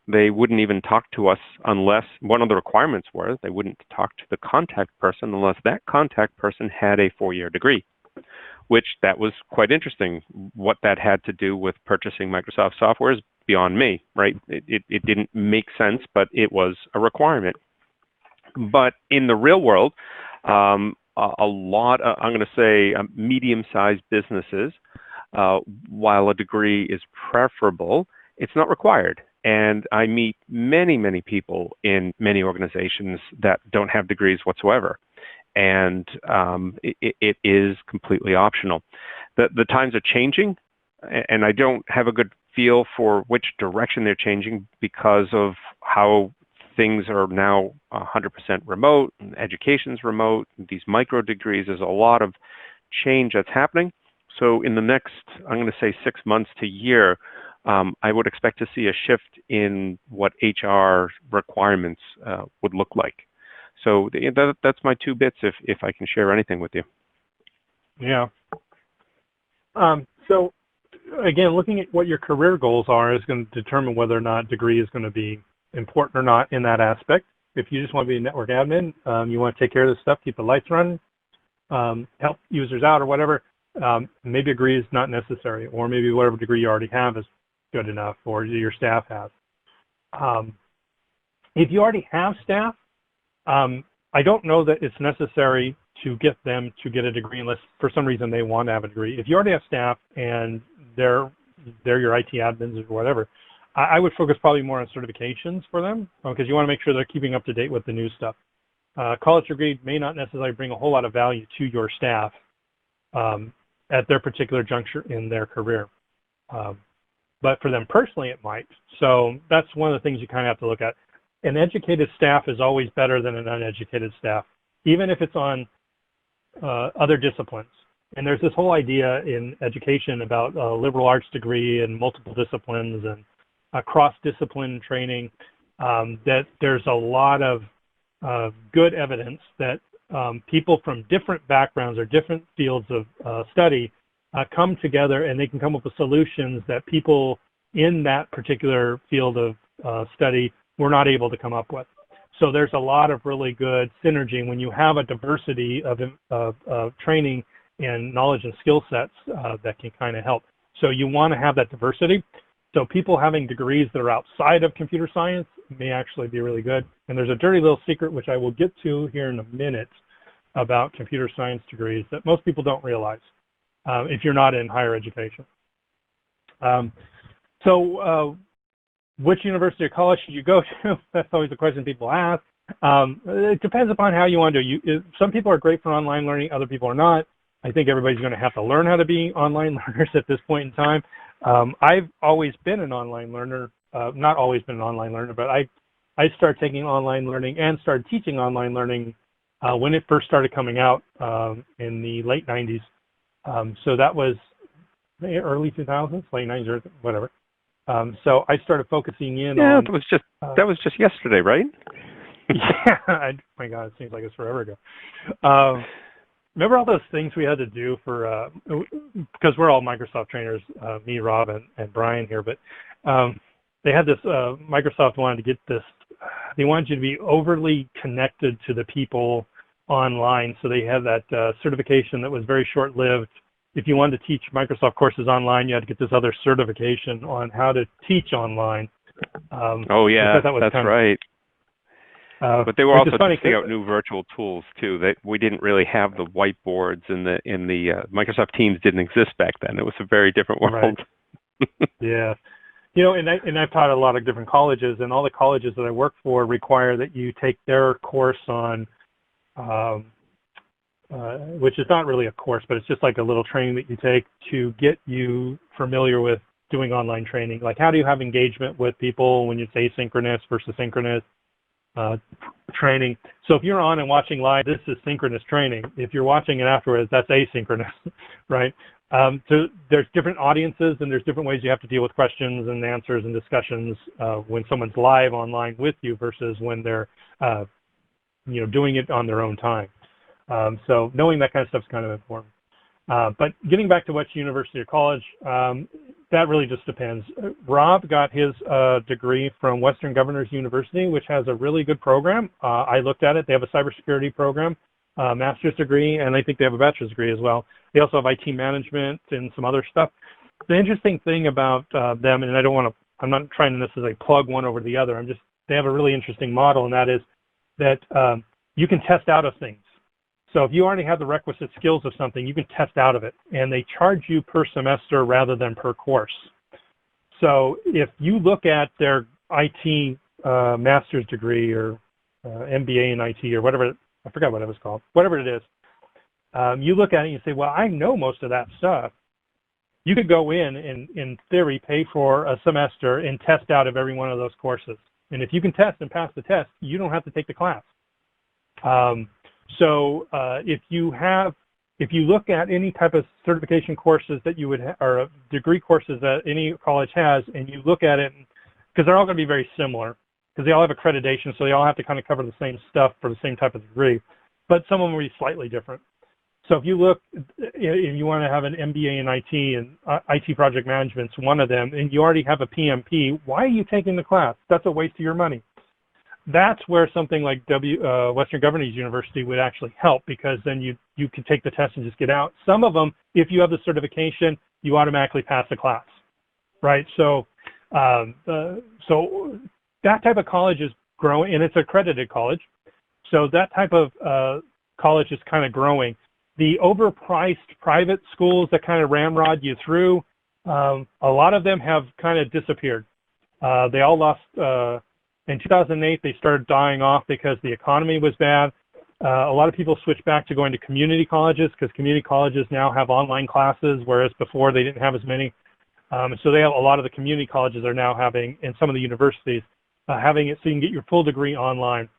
they wouldn't even talk to us unless, one of the requirements was they wouldn't talk to the contact person unless that contact person had a 4-year degree, which that was quite interesting. What that had to do with purchasing Microsoft software is beyond me, right? It didn't make sense, but it was a requirement. But in the real world, a lot of, I'm going to say, medium-sized businesses, while a degree is preferable, it's not required. And I meet many, many people in many organizations that don't have degrees whatsoever. And it is completely optional. The times are changing, and I don't have a good feel for which direction they're changing because of how things are now 100% remote, and education's remote, these micro degrees, there's a lot of change that's happening. So in the next, I'm going to say 6 months to a year, I would expect to see a shift in what HR requirements would look like. So that's my 2 bits, if I can share anything with you. Yeah. So again, looking at what your career goals are is going to determine whether or not degree is going to be important or not in that aspect. If you just want to be a network admin, you want to take care of this stuff, keep the lights running, help users out or whatever, maybe a degree is not necessary, or maybe whatever degree you already have is good enough, or your staff has. If you already have staff, I don't know that it's necessary to get them to get a degree unless for some reason they want to have a degree. If you already have staff and they're your IT admins or whatever, I would focus probably more on certifications for them because you want to make sure they're keeping up to date with the new stuff. College degree may not necessarily bring a whole lot of value to your staff at their particular juncture in their career. But for them personally, it might. So that's one of the things you kind of have to look at. An educated staff is always better than an uneducated staff, even if it's on other disciplines. And there's this whole idea in education about a liberal arts degree and multiple disciplines and cross-discipline training, that there's a lot of good evidence that people from different backgrounds or different fields of study come together and they can come up with solutions that people in that particular field of study were not able to come up with. So there's a lot of really good synergy when you have a diversity of training and knowledge and skill sets that can kind of help. So you want to have that diversity. So people having degrees that are outside of computer science may actually be really good. And there's a dirty little secret, which I will get to here in a minute, about computer science degrees that most people don't realize if you're not in higher education. Which university or college should you go to? That's always the question people ask. It depends upon how you want to do it. Some people are great for online learning, other people are not. I think everybody's going to have to learn how to be online learners at this point in time. I've always been an online learner, not always been an online learner, but I started taking online learning and started teaching online learning when it first started coming out in the late 90s. So that was early 2000s, late 90s or whatever. So I started focusing in on... Yeah, that was just yesterday, right? Yeah, my God, it seems like it's forever ago. Remember all those things we had to do for, because we're all Microsoft trainers, me, Rob, and Brian here, but they had this, Microsoft wanted to get this, they wanted you to be overly connected to the people online. So they had that certification that was very short-lived. If you wanted to teach Microsoft courses online, you had to get this other certification on how to teach online. Oh yeah, that's right. But they were also testing out new virtual tools too. That we didn't really have the whiteboards and the Microsoft Teams didn't exist back then. It was a very different world. Right. Yeah, you know, and I've taught at a lot of different colleges, and all the colleges that I work for require that you take their course on, which is not really a course, but it's just like a little training that you take to get you familiar with doing online training. Like, how do you have engagement with people when it's asynchronous versus synchronous? Training. So if you're on and watching live, this is synchronous training. If you're watching it afterwards, that's asynchronous, right? So there's different audiences and there's different ways you have to deal with questions and answers and discussions when someone's live online with you versus when they're, doing it on their own time. So knowing that kind of stuff is kind of important. But getting back to which university or college, that really just depends. Rob got his degree from Western Governors University, which has a really good program. I looked at it. They have a cybersecurity program, master's degree, and I think they have a bachelor's degree as well. They also have IT management and some other stuff. The interesting thing about them, and I'm not trying to necessarily plug one over the other. They have a really interesting model, and that is that you can test out of things. So if you already have the requisite skills of something, you can test out of it, and they charge you per semester rather than per course. So if you look at their IT master's degree or MBA in IT or whatever, I forgot what it was called, whatever it is, you look at it and you say, well, I know most of that stuff. You could go in theory, pay for a semester and test out of every one of those courses. And if you can test and pass the test, you don't have to take the class. So if you look at any type of certification courses that you would or degree courses that any college has, and you look at it, because they're all going to be very similar, because they all have accreditation, so they all have to kind of cover the same stuff for the same type of degree, but some of them will be slightly different. So if you look, if you want to have an MBA in IT and IT project management's one of them, and you already have a PMP, why are you taking the class? That's a waste of your money. That's where something like Western Governors University would actually help, because then you could take the test and just get out. Some of them, if you have the certification, you automatically pass the class, right? So, so that type of college is growing, and it's an accredited college. So that type of college is kind of growing. The overpriced private schools that kind of ramrod you through, a lot of them have kind of disappeared. They all lost. In 2008, they started dying off because the economy was bad. A lot of people switched back to going to community colleges because community colleges now have online classes, whereas before they didn't have as many. So they have a lot of the community colleges are now having, and some of the universities, having it so you can get your full degree online,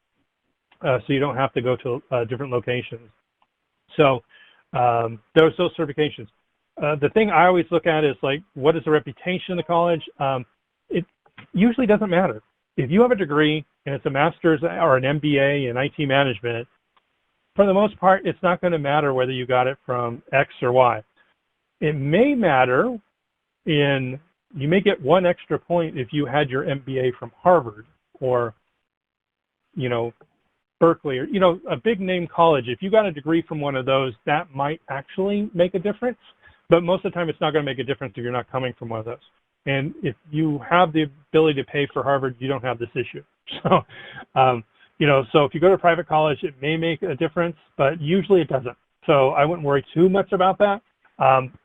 so you don't have to go to different locations. So those certifications. The thing I always look at is like, what is the reputation of the college? It usually doesn't matter. If you have a degree and it's a master's or an MBA in IT management, for the most part, it's not going to matter whether you got it from X or Y. It may matter you may get one extra point if you had your MBA from Harvard, or Berkeley, or, a big name college, if you got a degree from one of those, that might actually make a difference. But most of the time, it's not going to make a difference if you're not coming from one of those. And if you have the ability to pay for Harvard, you don't have this issue. So, so if you go to a private college, it may make a difference, but usually it doesn't. So I wouldn't worry too much about that,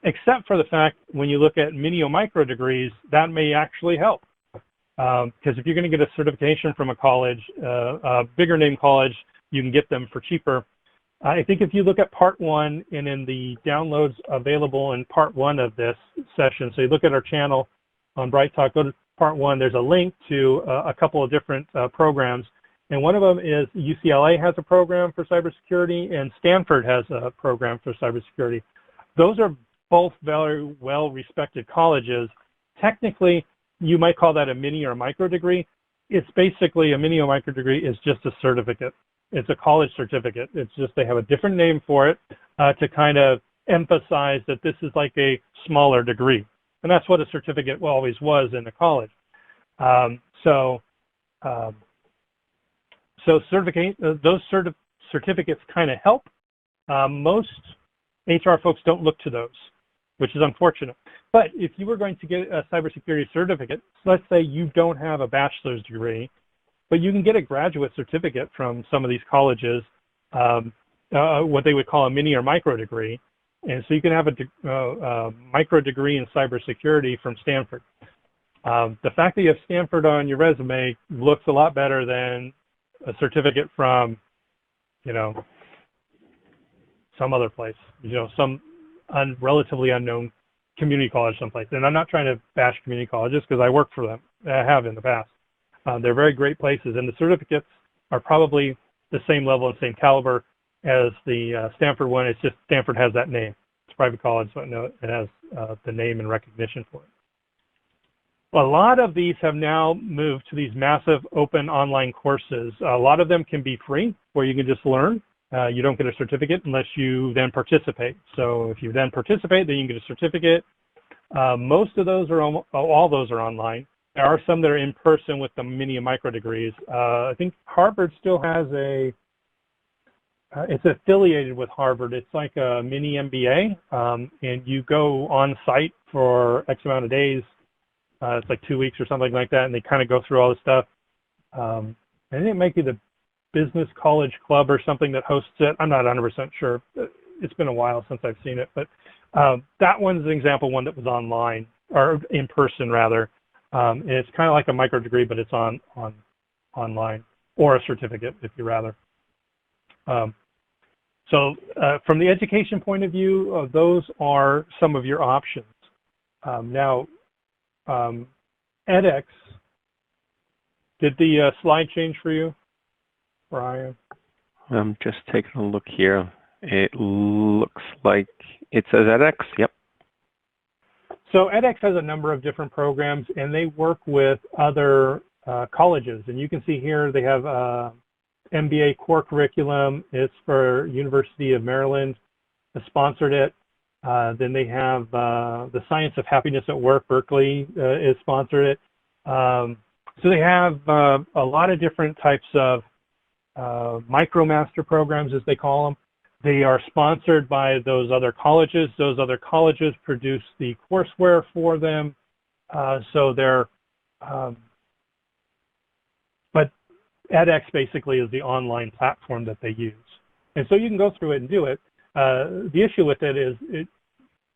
except for the fact when you look at mini or micro degrees, that may actually help. Because if you're going to get a certification from a college, a bigger name college, you can get them for cheaper. I think if you look at part 1 and in the downloads available in part 1 of this session, so you look at our channel on Bright Talk, go to part 1, there's a link to a couple of different programs. And one of them is UCLA has a program for cybersecurity and Stanford has a program for cybersecurity. Those are both very well-respected colleges. Technically, you might call that a mini or micro degree. It's basically a mini or micro degree is just a certificate. It's a college certificate. It's just they have a different name for it to kind of emphasize that this is like a smaller degree. And that's what a certificate always was in a college. So those certificates kind of help. Most HR folks don't look to those, which is unfortunate. But if you were going to get a cybersecurity certificate, so let's say you don't have a bachelor's degree, but you can get a graduate certificate from some of these colleges, what they would call a mini or micro degree. And so you can have a micro degree in cybersecurity from Stanford. The fact that you have Stanford on your resume looks a lot better than a certificate from, some other place, some relatively unknown community college someplace. And I'm not trying to bash community colleges because I work for them. I have in the past. They're very great places, and the certificates are probably the same level and same caliber as the Stanford one. It's just Stanford has that name. It's a private college, so it has the name and recognition for it. Well, a lot of these have now moved to these massive open online courses. A lot of them can be free, where you can just learn. You don't get a certificate unless you then participate. So if you then participate, then you can get a certificate. Most of those are, all those are online. There are some that are in person with the mini and micro degrees. I think Harvard still has it's affiliated with Harvard. It's like a mini MBA, and you go on site for X amount of days. It's like 2 weeks or something like that, and they kind of go through all this stuff. I think it might be the Business College Club or something that hosts it. I'm not 100% sure. It's been a while since I've seen it, but that one's an example one that was online, or in person rather. And it's kind of like a micro degree, but it's online, or a certificate if you rather. So from the education point of view, those are some of your options. Now, edX, did the slide change for you, Brian? I'm just taking a look here. It looks like it says edX. Yep. So edX has a number of different programs, and they work with other colleges. And you can see here they have MBA core curriculum. It's for University of Maryland, sponsored it. Then they have the Science of Happiness at Work, Berkeley is sponsored it. So they have a lot of different types of MicroMaster programs, as they call them. They are sponsored by those other colleges. Those other colleges produce the courseware for them. So they're, but edX basically is the online platform that they use. And so you can go through it and do it. The issue with it is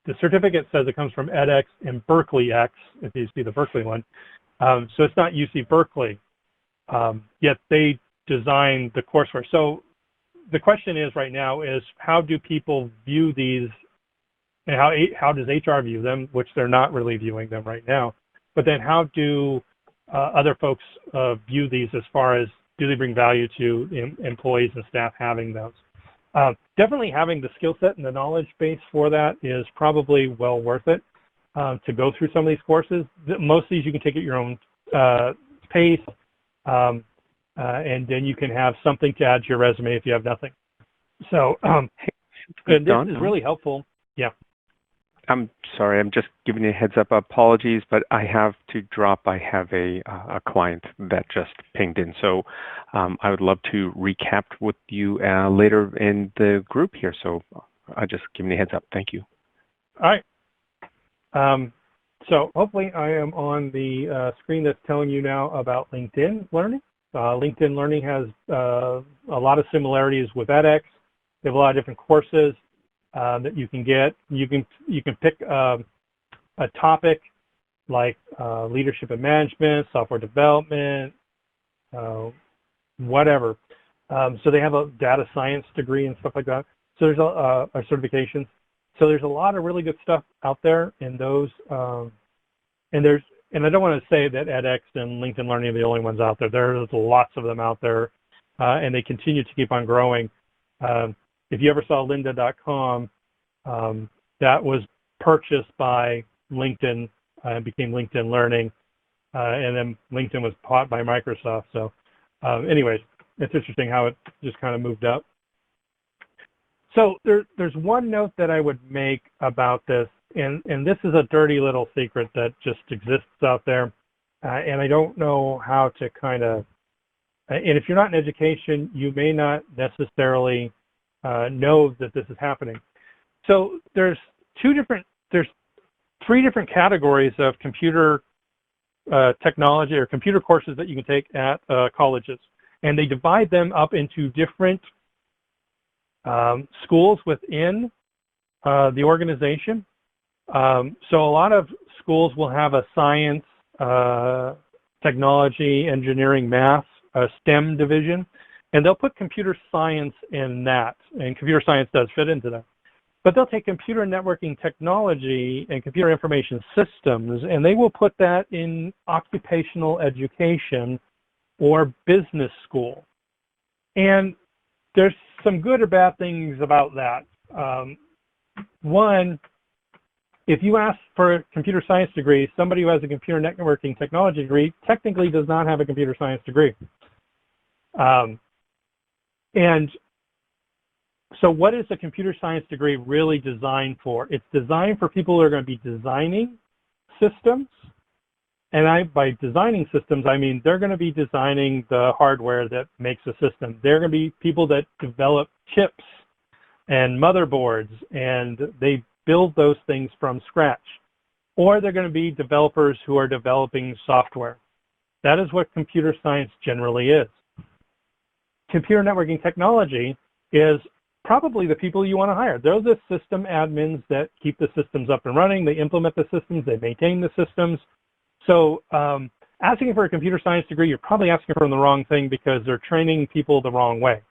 the certificate says it comes from edX and Berkeley X, if you see the Berkeley one. So it's not UC Berkeley, yet they designed the courseware. So the question is right now is how do people view these, and how does HR view them, which they're not really viewing them right now. But then how do other folks view these as far as do they bring value to employees and staff having those? Definitely having the skill set and the knowledge base for that is probably well worth it to go through some of these courses. Most of these you can take at your own pace, and then you can have something to add to your resume if you have nothing. So and this is really helpful. Yeah. I'm sorry, I'm just giving you a heads up. Apologies, but I have to drop. I have a client that just pinged in. So I would love to recap with you later in the group here. So I just giving you a heads up. Thank you. All right. So hopefully I am on the screen that's telling you now about LinkedIn Learning. LinkedIn Learning has a lot of similarities with edX. They have a lot of different courses that you can get. You can pick a topic like leadership and management, software development, whatever. So they have a data science degree and stuff like that. So there's certifications. So there's a lot of really good stuff out there in those. And I don't want to say that edX and LinkedIn Learning are the only ones out there. There's lots of them out there, and they continue to keep on growing. If you ever saw lynda.com, that was purchased by LinkedIn and became LinkedIn Learning, and then LinkedIn was bought by Microsoft. So anyways, it's interesting how it just kind of moved up. So there's one note that I would make about this, and this is a dirty little secret that just exists out there, and I don't know how to kind of, and if you're not in education, you may not necessarily know that this is happening. So there's three different categories of computer technology or computer courses that you can take at colleges, and they divide them up into different schools within the organization. So a lot of schools will have a science, technology, engineering, math, STEM division, and they'll put computer science in that, and computer science does fit into that. But they'll take computer networking technology and computer information systems, and they will put that in occupational education or business school. And there's some good or bad things about that. One, if you ask for a computer science degree, somebody who has a computer networking technology degree technically does not have a computer science degree. And so what is a computer science degree really designed for? It's designed for people who are going to be designing systems. And by designing systems, I mean they're going to be designing the hardware that makes a system. They're going to be people that develop chips and motherboards, and they build those things from scratch. Or they're going to be developers who are developing software. That is what computer science generally is. Computer networking technology is probably the people you want to hire. They're the system admins that keep the systems up and running. They implement the systems. They maintain the systems. So asking for a computer science degree, you're probably asking for the wrong thing because they're training people the wrong way.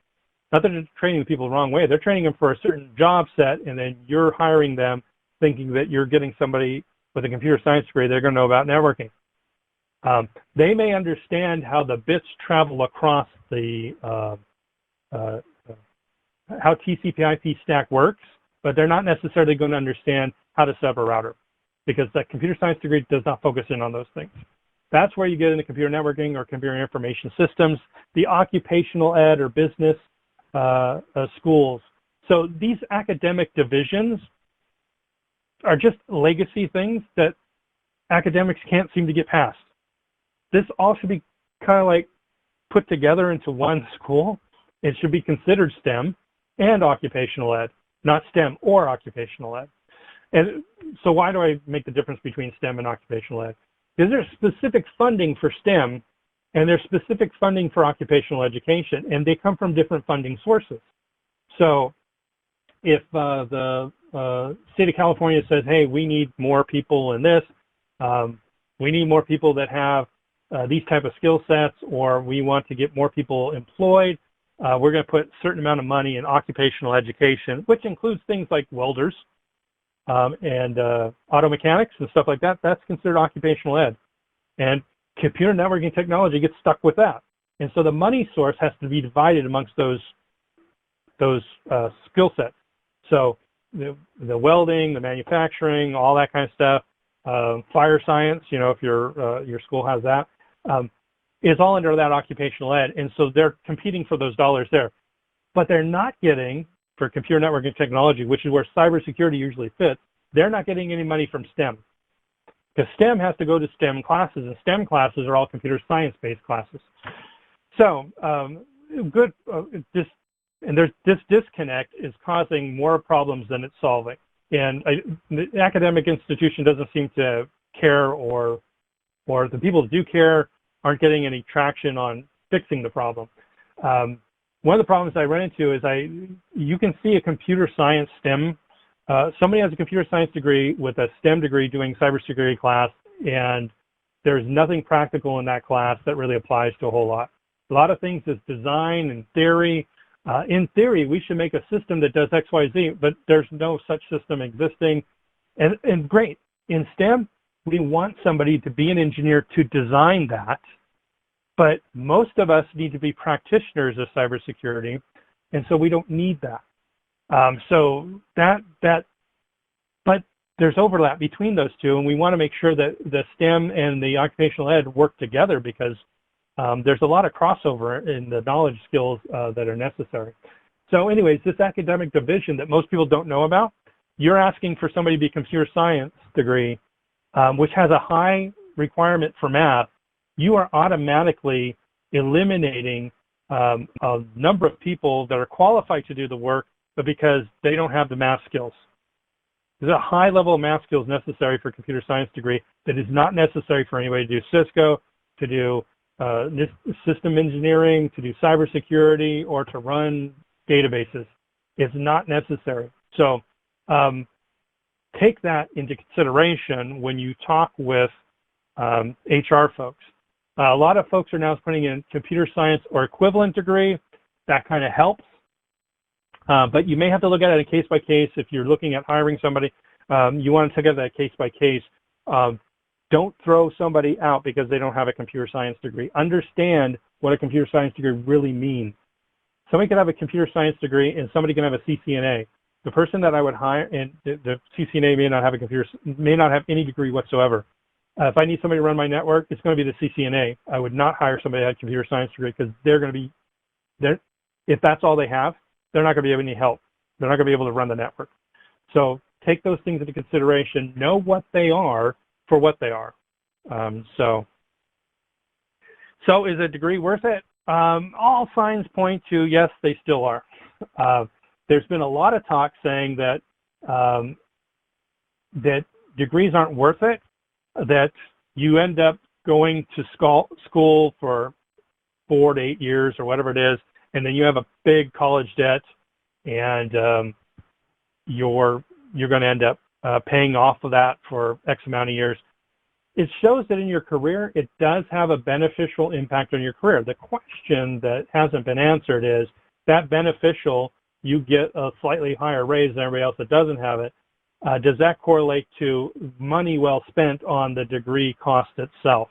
Not that they're training people the wrong way. They're training them for a certain job set, and then you're hiring them thinking that you're getting somebody with a computer science degree. They're going to know about networking. They may understand how the bits travel across the how TCP/IP stack works, but they're not necessarily going to understand how to set up a router, because that computer science degree does not focus in on those things. That's where you get into computer networking or computer information systems, the occupational ed or business schools. So these academic divisions are just legacy things that academics can't seem to get past. This all should be kind of like put together into one school. It should be considered STEM and occupational ed, not STEM or occupational ed. And so why do I make the difference between STEM and occupational ed? Because there's specific funding for STEM and there's specific funding for occupational education, and they come from different funding sources. So if the state of California says, hey, we need more people in this, we need more people that have these type of skill sets, or we want to get more people employed, we're going to put a certain amount of money in occupational education, which includes things like welders, and auto mechanics and stuff like that. That's considered occupational ed. And computer networking technology gets stuck with that. And so the money source has to be divided amongst those skill sets. So the welding, the manufacturing, all that kind of stuff, fire science, you know, if your school has that, is all under that occupational ed. And so they're competing for those dollars there. But they're not getting, for computer networking technology, which is where cybersecurity usually fits, they're not getting any money from STEM, because STEM has to go to STEM classes, and STEM classes are all computer science-based classes. So this disconnect is causing more problems than it's solving. And the academic institution doesn't seem to care, or the people that do care aren't getting any traction on fixing the problem. One of the problems I run into is you can see a computer science STEM. Somebody has a computer science degree with a STEM degree doing cybersecurity class, and there's nothing practical in that class that really applies to a whole lot. A lot of things is design and theory. In theory, we should make a system that does X, Y, Z, but there's no such system existing. And great, in STEM, we want somebody to be an engineer to design that, but most of us need to be practitioners of cybersecurity, and so we don't need that. But there's overlap between those two, and we want to make sure that the STEM and the occupational ed work together, because there's a lot of crossover in the knowledge skills that are necessary. So anyways, this academic division that most people don't know about, you're asking for somebody to be a computer science degree, which has a high requirement for math. You are automatically eliminating a number of people that are qualified to do the work, but because they don't have the math skills. There's a high level of math skills necessary for a computer science degree that is not necessary for anybody to do Cisco, to do system engineering, to do cybersecurity, or to run databases. It's not necessary. So take that into consideration when you talk with HR folks. A lot of folks are now putting in computer science or equivalent degree. That kind of helps. But you may have to look at it case by case. If you're looking at hiring somebody, you want to take it that case by case. Don't throw somebody out because they don't have a computer science degree. Understand what a computer science degree really means. Somebody can have a computer science degree and somebody can have a CCNA. The person that I would hire, and the CCNA may not have any degree whatsoever. If I need somebody to run my network, it's going to be the CCNA. I would not hire somebody that had a computer science degree, because they're going to be, if that's all they have, they're not going to be able to any help. They're not going to be able to run the network. So take those things into consideration. Know what they are for what they are. So is a degree worth it? All signs point to yes, they still are. There's been a lot of talk saying that that degrees aren't worth it, that you end up going to school for 4 to 8 years or whatever it is, and then you have a big college debt, and you're going to end up paying off of that for X amount of years. It shows that in your career, it does have a beneficial impact on your career. The question that hasn't been answered is, that beneficial, you get a slightly higher raise than everybody else that doesn't have it. Does that correlate to money well spent on the degree cost itself?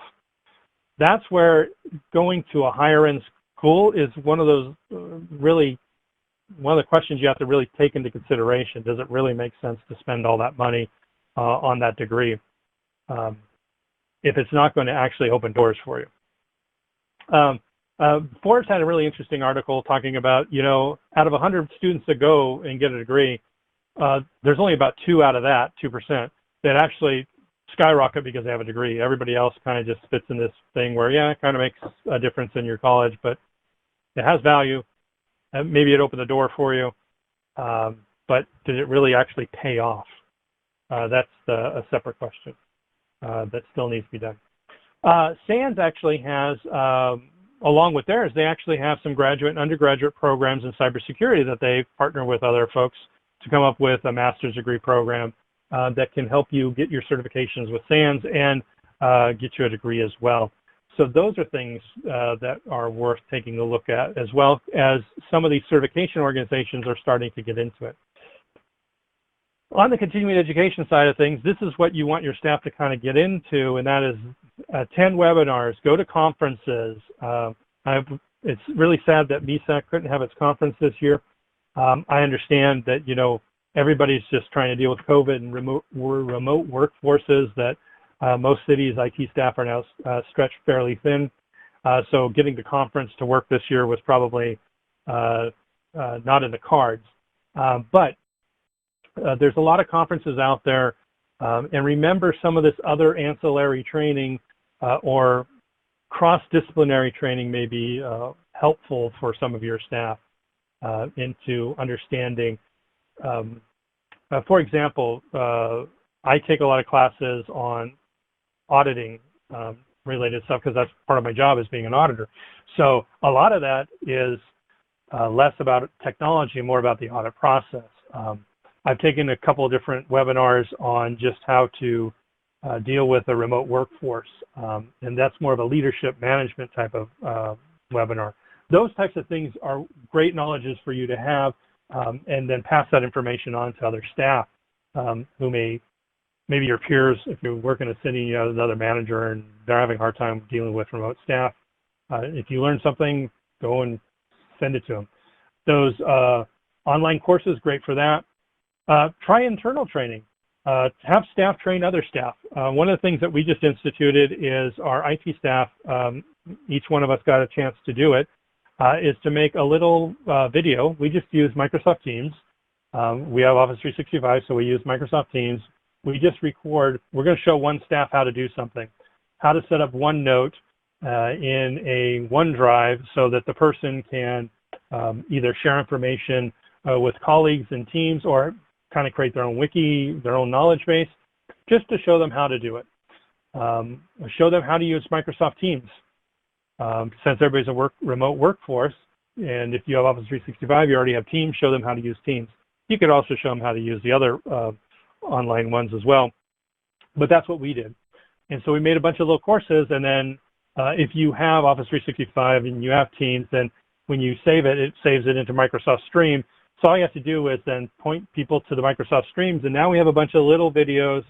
That's where going to a higher end school is one of those one of the questions you have to really take into consideration. Does it really make sense to spend all that money on that degree if it's not going to actually open doors for you? Forbes had a really interesting article talking about, out of 100 students that go and get a degree, there's only about 2 out of that, 2%, that actually skyrocket because they have a degree. Everybody else kind of just fits in this thing where, yeah, it kind of makes a difference in your college, but it has value. Maybe it opened the door for you, but did it really actually pay off? That's a separate question that still needs to be done. SANS actually has, along with theirs, they actually have some graduate and undergraduate programs in cybersecurity that they partner with other folks to come up with a master's degree program that can help you get your certifications with SANS and get you a degree as well. So those are things that are worth taking a look at, as well as some of these certification organizations are starting to get into it. On the continuing education side of things, this is what you want your staff to kind of get into, and that is attend webinars, go to conferences. It's really sad that MISAC couldn't have its conference this year. I understand that, everybody's just trying to deal with COVID and remote workforces, that most cities' IT staff are now stretched fairly thin. So getting the conference to work this year was probably not in the cards. But There's a lot of conferences out there, and remember some of this other ancillary training or cross-disciplinary training may be helpful for some of your staff into understanding. For example, I take a lot of classes on auditing related stuff because that's part of my job as being an auditor. So a lot of that is less about technology, more about the audit process. I've taken a couple of different webinars on just how to deal with a remote workforce, and that's more of a leadership management type of webinar. Those types of things are great knowledges for you to have, and then pass that information on to other staff who maybe your peers, if you work in a city, you have another manager and they're having a hard time dealing with remote staff. If you learn something, go and send it to them. Those online courses, great for that. Try internal training. Have staff train other staff. One of the things that we just instituted is our IT staff, each one of us got a chance to do it, is to make a little video. We just use Microsoft Teams. We have Office 365, so we use Microsoft Teams. We just record. We're going to show one staff how to do something, how to set up OneNote in a OneDrive so that the person can either share information with colleagues and teams or kind of create their own wiki, their own knowledge base, just to show them how to do it. Show them how to use Microsoft Teams. Since everybody's a remote workforce, and if you have Office 365, you already have Teams, show them how to use Teams. You could also show them how to use the other online ones as well. But that's what we did. And so we made a bunch of little courses, and then if you have Office 365 and you have Teams, then when you save it, it saves it into Microsoft Stream. So all you have to do is then point people to the Microsoft Streams, and now we have a bunch of little videos,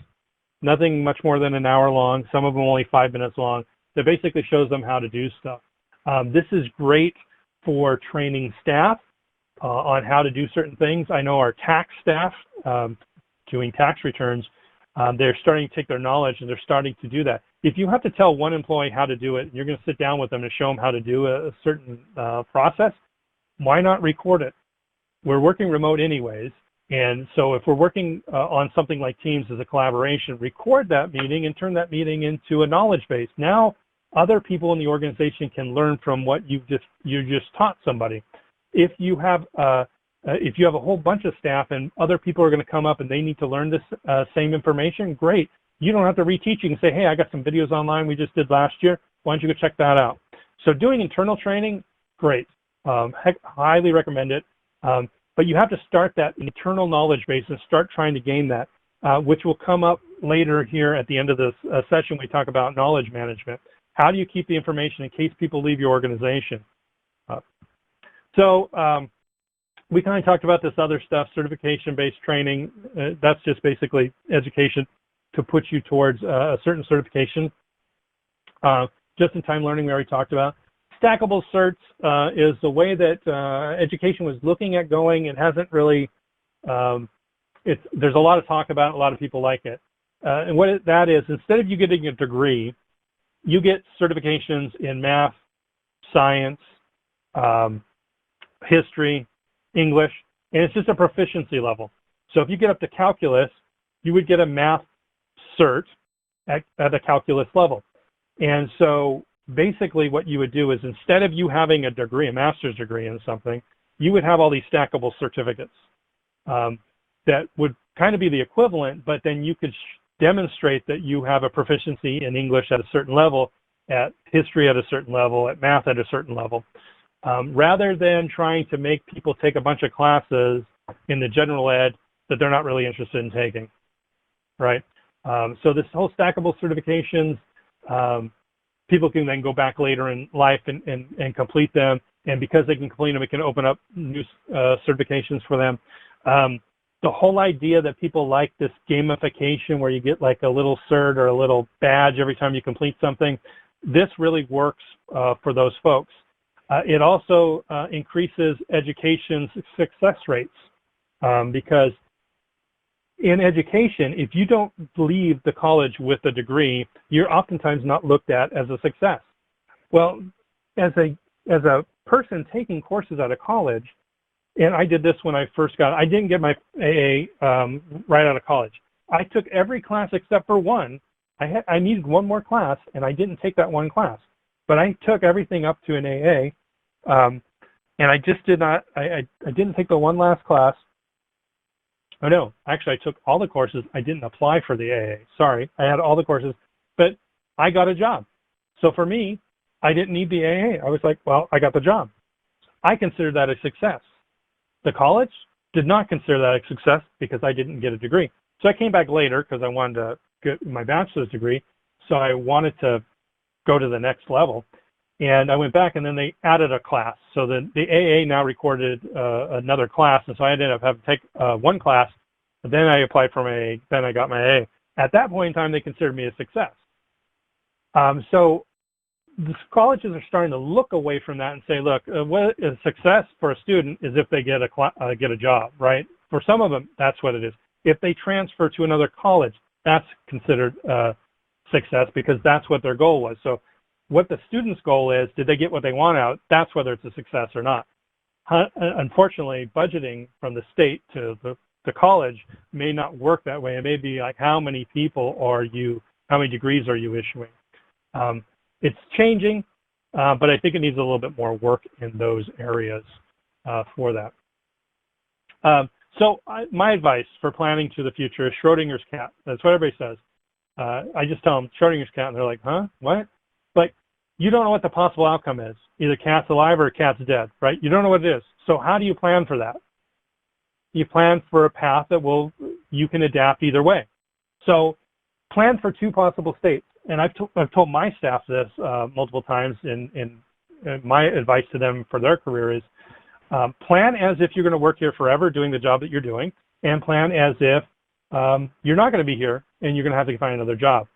nothing much more than an hour long, some of them only 5 minutes long, that basically shows them how to do stuff. This is great for training staff on how to do certain things. I know our tax staff doing tax returns, they're starting to take their knowledge and they're starting to do that. If you have to tell one employee how to do it, and you're going to sit down with them and show them how to do a certain process, why not record it? We're working remote anyways, and so if we're working on something like Teams as a collaboration, record that meeting and turn that meeting into a knowledge base. Now, other people in the organization can learn from what you just taught somebody. If you have a whole bunch of staff and other people are going to come up and they need to learn this same information, great. You don't have to reteach. You can say, hey, I got some videos online we just did last year. Why don't you go check that out? So doing internal training, great. Highly recommend it. But you have to start that internal knowledge base and start trying to gain that, which will come up later here at the end of this session. We talk about knowledge management. How do you keep the information in case people leave your organization? We kind of talked about this other stuff, certification-based training. That's just basically education to put you towards a certain certification. Just-in-time learning we already talked about. Stackable certs is the way that education was looking at going. It hasn't really, there's a lot of talk about it, a lot of people like it. And what that is, instead of you getting a degree, you get certifications in math, science, history, English, and it's just a proficiency level. So if you get up to calculus, you would get a math cert at a calculus level. And so basically what you would do is instead of you having a degree, a master's degree in something, you would have all these stackable certificates that would kind of be the equivalent, but then you could demonstrate that you have a proficiency in English at a certain level, at history at a certain level, at math at a certain level. Rather than trying to make people take a bunch of classes in the general ed that they're not really interested in taking, right? So this whole stackable certifications, people can then go back later in life and complete them. And because they can complete them, it can open up new certifications for them. The whole idea that people like this gamification where you get like a little cert or a little badge every time you complete something, this really works for those folks. It also increases education success rates because in education, if you don't leave the college with a degree, you're oftentimes not looked at as a success. Well, as a person taking courses out of college, and I did this when I first I didn't get my AA right out of college. I took every class except for one. I needed one more class, and I didn't take that one class. But I took everything up to an AA, and I just did not, I didn't take the one last class. Oh no, actually I took all the courses. I didn't apply for the AA. Sorry, I had all the courses, but I got a job. So for me, I didn't need the AA. I was like, well, I got the job. I considered that a success. The college did not consider that a success because I didn't get a degree. So I came back later because I wanted to get my bachelor's degree. So I wanted to go to the next level. And I went back, and then they added a class. So the AA now recorded another class, and so I ended up having to take one class. But then I applied for my, then I got my AA. At that point in time, they considered me a success. So the colleges are starting to look away from that and say, look, what is success for a student is if they get a job, right? For some of them, that's what it is. If they transfer to another college, that's considered success because that's what their goal was. So what the student's goal is, did they get what they want out? That's whether it's a success or not. Unfortunately, budgeting from the state to the college may not work that way. It may be like, how many people are you, how many degrees are you issuing? It's changing, but I think it needs a little bit more work in those areas for that. So my advice for planning to the future is Schrodinger's cat. That's what everybody says. I just tell them Schrodinger's cat, and they're like, huh, what? Like, you don't know what the possible outcome is. Either cat's alive or cat's dead, right? You don't know what it is. So how do you plan for that? You plan for a path that you can adapt either way. So plan for two possible states. And I've told my staff this multiple times, and my advice to them for their career is plan as if you're going to work here forever doing the job that you're doing, and plan as if you're not going to be here and you're going to have to find another job.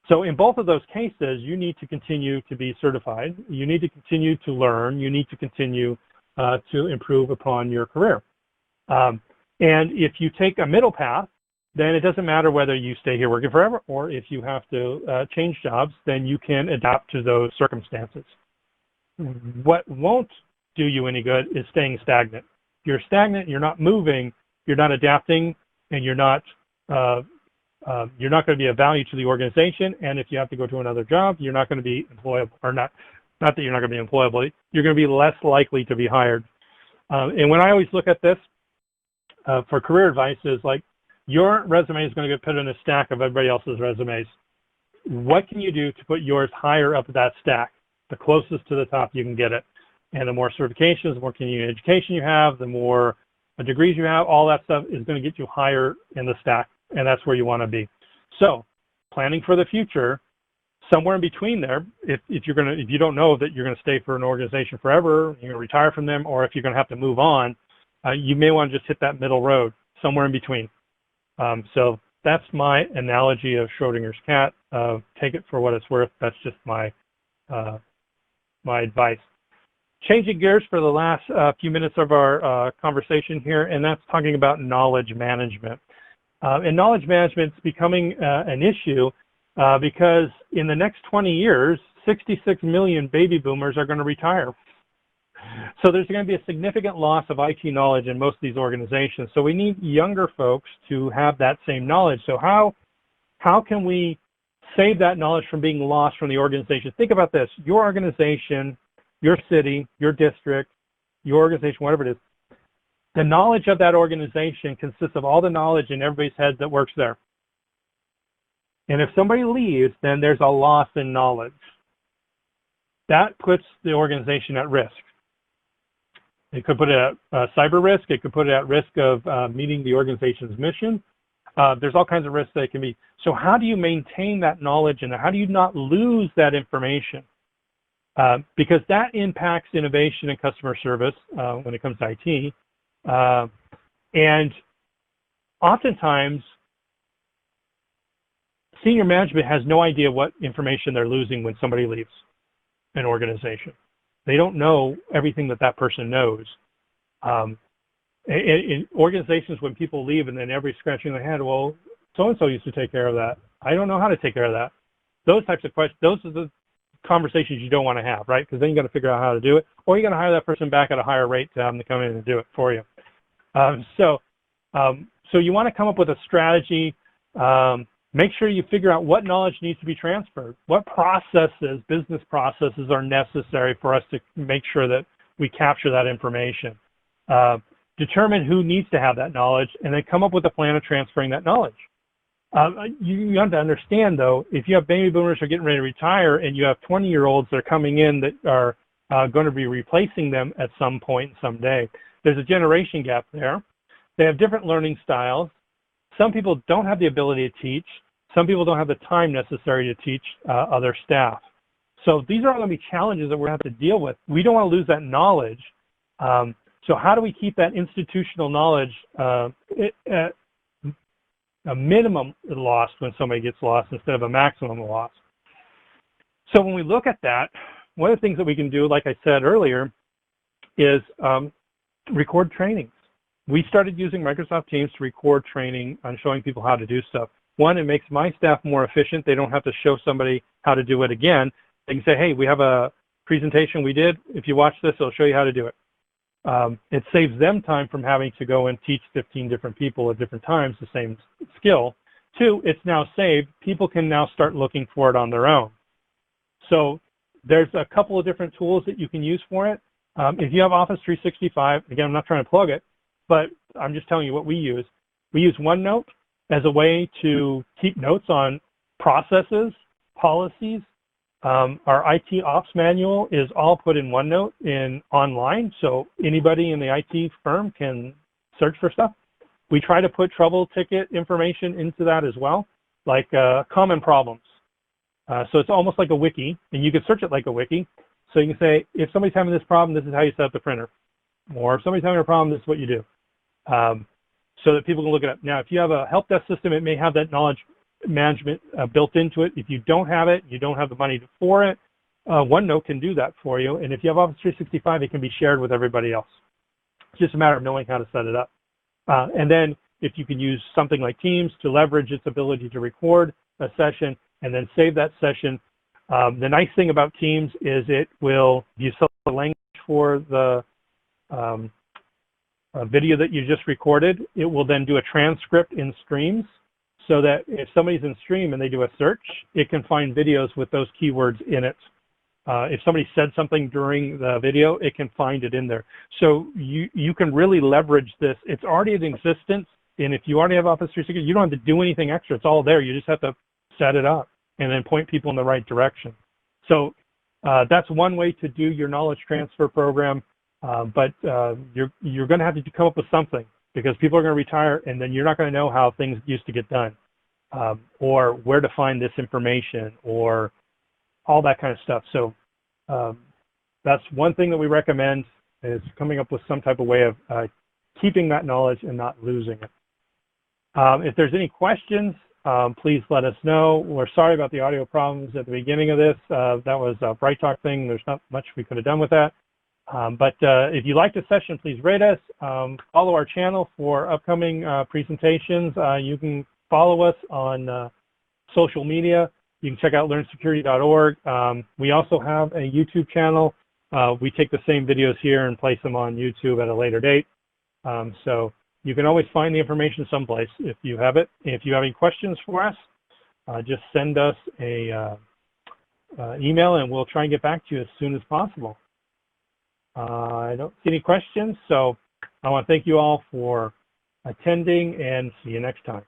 So in both of those cases, you need to continue to be certified. You need to continue to learn. You need to continue to improve upon your career. And if you take a middle path, then it doesn't matter whether you stay here working forever or if you have to change jobs, then you can adapt to those circumstances. What won't do you any good is staying stagnant. If you're stagnant, you're not moving, you're not adapting, and you're not going to be of value to the organization. And if you have to go to another job, you're not going to be employable, or not that you're not going to be employable, you're going to be less likely to be hired. And when I always look at this for career advice is like, your resume is going to get put in a stack of everybody else's resumes. What can you do to put yours higher up that stack, the closest to the top you can get it? And the more certifications, the more continuing education you have, the more degrees you have, all that stuff is going to get you higher in the stack, and that's where you want to be. So planning for the future, somewhere in between there, if you don't know that you're going to stay for an organization forever, you're going to retire from them, or if you're going to have to move on, you may want to just hit that middle road, somewhere in between. So that's my analogy of Schrodinger's cat. Take it for what it's worth. That's just my advice. Changing gears for the last few minutes of our conversation here, and that's talking about knowledge management. And knowledge management is becoming an issue because in the next 20 years, 66 million baby boomers are going to retire. So there's going to be a significant loss of IT knowledge in most of these organizations. So we need younger folks to have that same knowledge. So how can we save that knowledge from being lost from the organization? Think about this. Your organization, your city, your district, your organization, whatever it is, the knowledge of that organization consists of all the knowledge in everybody's head that works there. And if somebody leaves, then there's a loss in knowledge. That puts the organization at risk. It could put it at cyber risk. It could put it at risk of meeting the organization's mission. There's all kinds of risks that it can be. So how do you maintain that knowledge, and how do you not lose that information? Because that impacts innovation and customer service when it comes to IT. And oftentimes, senior management has no idea what information they're losing when somebody leaves an organization. They don't know everything that person knows. In organizations, when people leave and then everybody's scratching their head, well, so-and-so used to take care of that. I don't know how to take care of that. Those types of questions, those are the conversations you don't want to have, right? Because then you got to figure out how to do it, or you got to hire that person back at a higher rate to have them to come in and do it for you. So you want to come up with a strategy. Make sure you figure out what knowledge needs to be transferred, what processes, business processes are necessary for us to make sure that we capture that information. Determine who needs to have that knowledge, and then come up with a plan of transferring that knowledge. You have to understand, though, if you have baby boomers who are getting ready to retire and you have 20-year-olds that are coming in that are going to be replacing them at some point someday, there's a generation gap there. They have different learning styles. Some people don't have the ability to teach. Some people don't have the time necessary to teach other staff. So these are going to be challenges that we're going to have to deal with. We don't want to lose that knowledge. So how do we keep that institutional knowledge at a minimum lost when somebody gets lost instead of a maximum loss? So when we look at that, one of the things that we can do, like I said earlier, is record trainings. We started using Microsoft Teams to record training on showing people how to do stuff. One, it makes my staff more efficient. They don't have to show somebody how to do it again. They can say, hey, we have a presentation we did. If you watch this, it'll show you how to do it. It saves them time from having to go and teach 15 different people at different times the same skill. Two, it's now saved. People can now start looking for it on their own. So there's a couple of different tools that you can use for it. If you have Office 365, again, I'm not trying to plug it, but I'm just telling you what we use. We use OneNote as a way to keep notes on processes, policies. Our IT ops manual is all put in OneNote online, so anybody in the IT firm can search for stuff. We try to put trouble ticket information into that as well, like common problems. So it's almost like a wiki, and you can search it like a wiki. So you can say, if somebody's having this problem, this is how you set up the printer. Or if somebody's having a problem, this is what you do. So that people can look it up. Now, if you have a help desk system, it may have that knowledge management built into it. If you don't have it, you don't have the money for it, OneNote can do that for you. And if you have Office 365, it can be shared with everybody else. It's just a matter of knowing how to set it up. And then if you can use something like Teams to leverage its ability to record a session and then save that session. The nice thing about Teams is it will, if you select the language for the video that you just recorded, it will then do a transcript in streams so that if somebody's in stream and they do a search, it can find videos with those keywords in it. If somebody said something during the video, it can find it in there. So you can really leverage this. It's already in existence, and if you already have Office 365, you don't have to do anything extra. It's all there. You just have to set it up and then point people in the right direction. So that's one way to do your knowledge transfer program, but you're going to have to come up with something, because people are going to retire, and then you're not going to know how things used to get done, or where to find this information, or all that kind of stuff. So that's one thing that we recommend, is coming up with some type of way of keeping that knowledge and not losing it. If there's any questions, please let us know. We're sorry about the audio problems at the beginning of this. That was a Bright Talk thing. There's not much we could have done with that. But if you liked the session, please rate us. Follow our channel for upcoming presentations. You can follow us on social media. You can check out learnsecurity.org. We also have a YouTube channel. We take the same videos here and place them on YouTube at a later date. So you can always find the information someplace if you have it. If you have any questions for us, just send us a email, and we'll try and get back to you as soon as possible. I don't see any questions, so I want to thank you all for attending, and see you next time.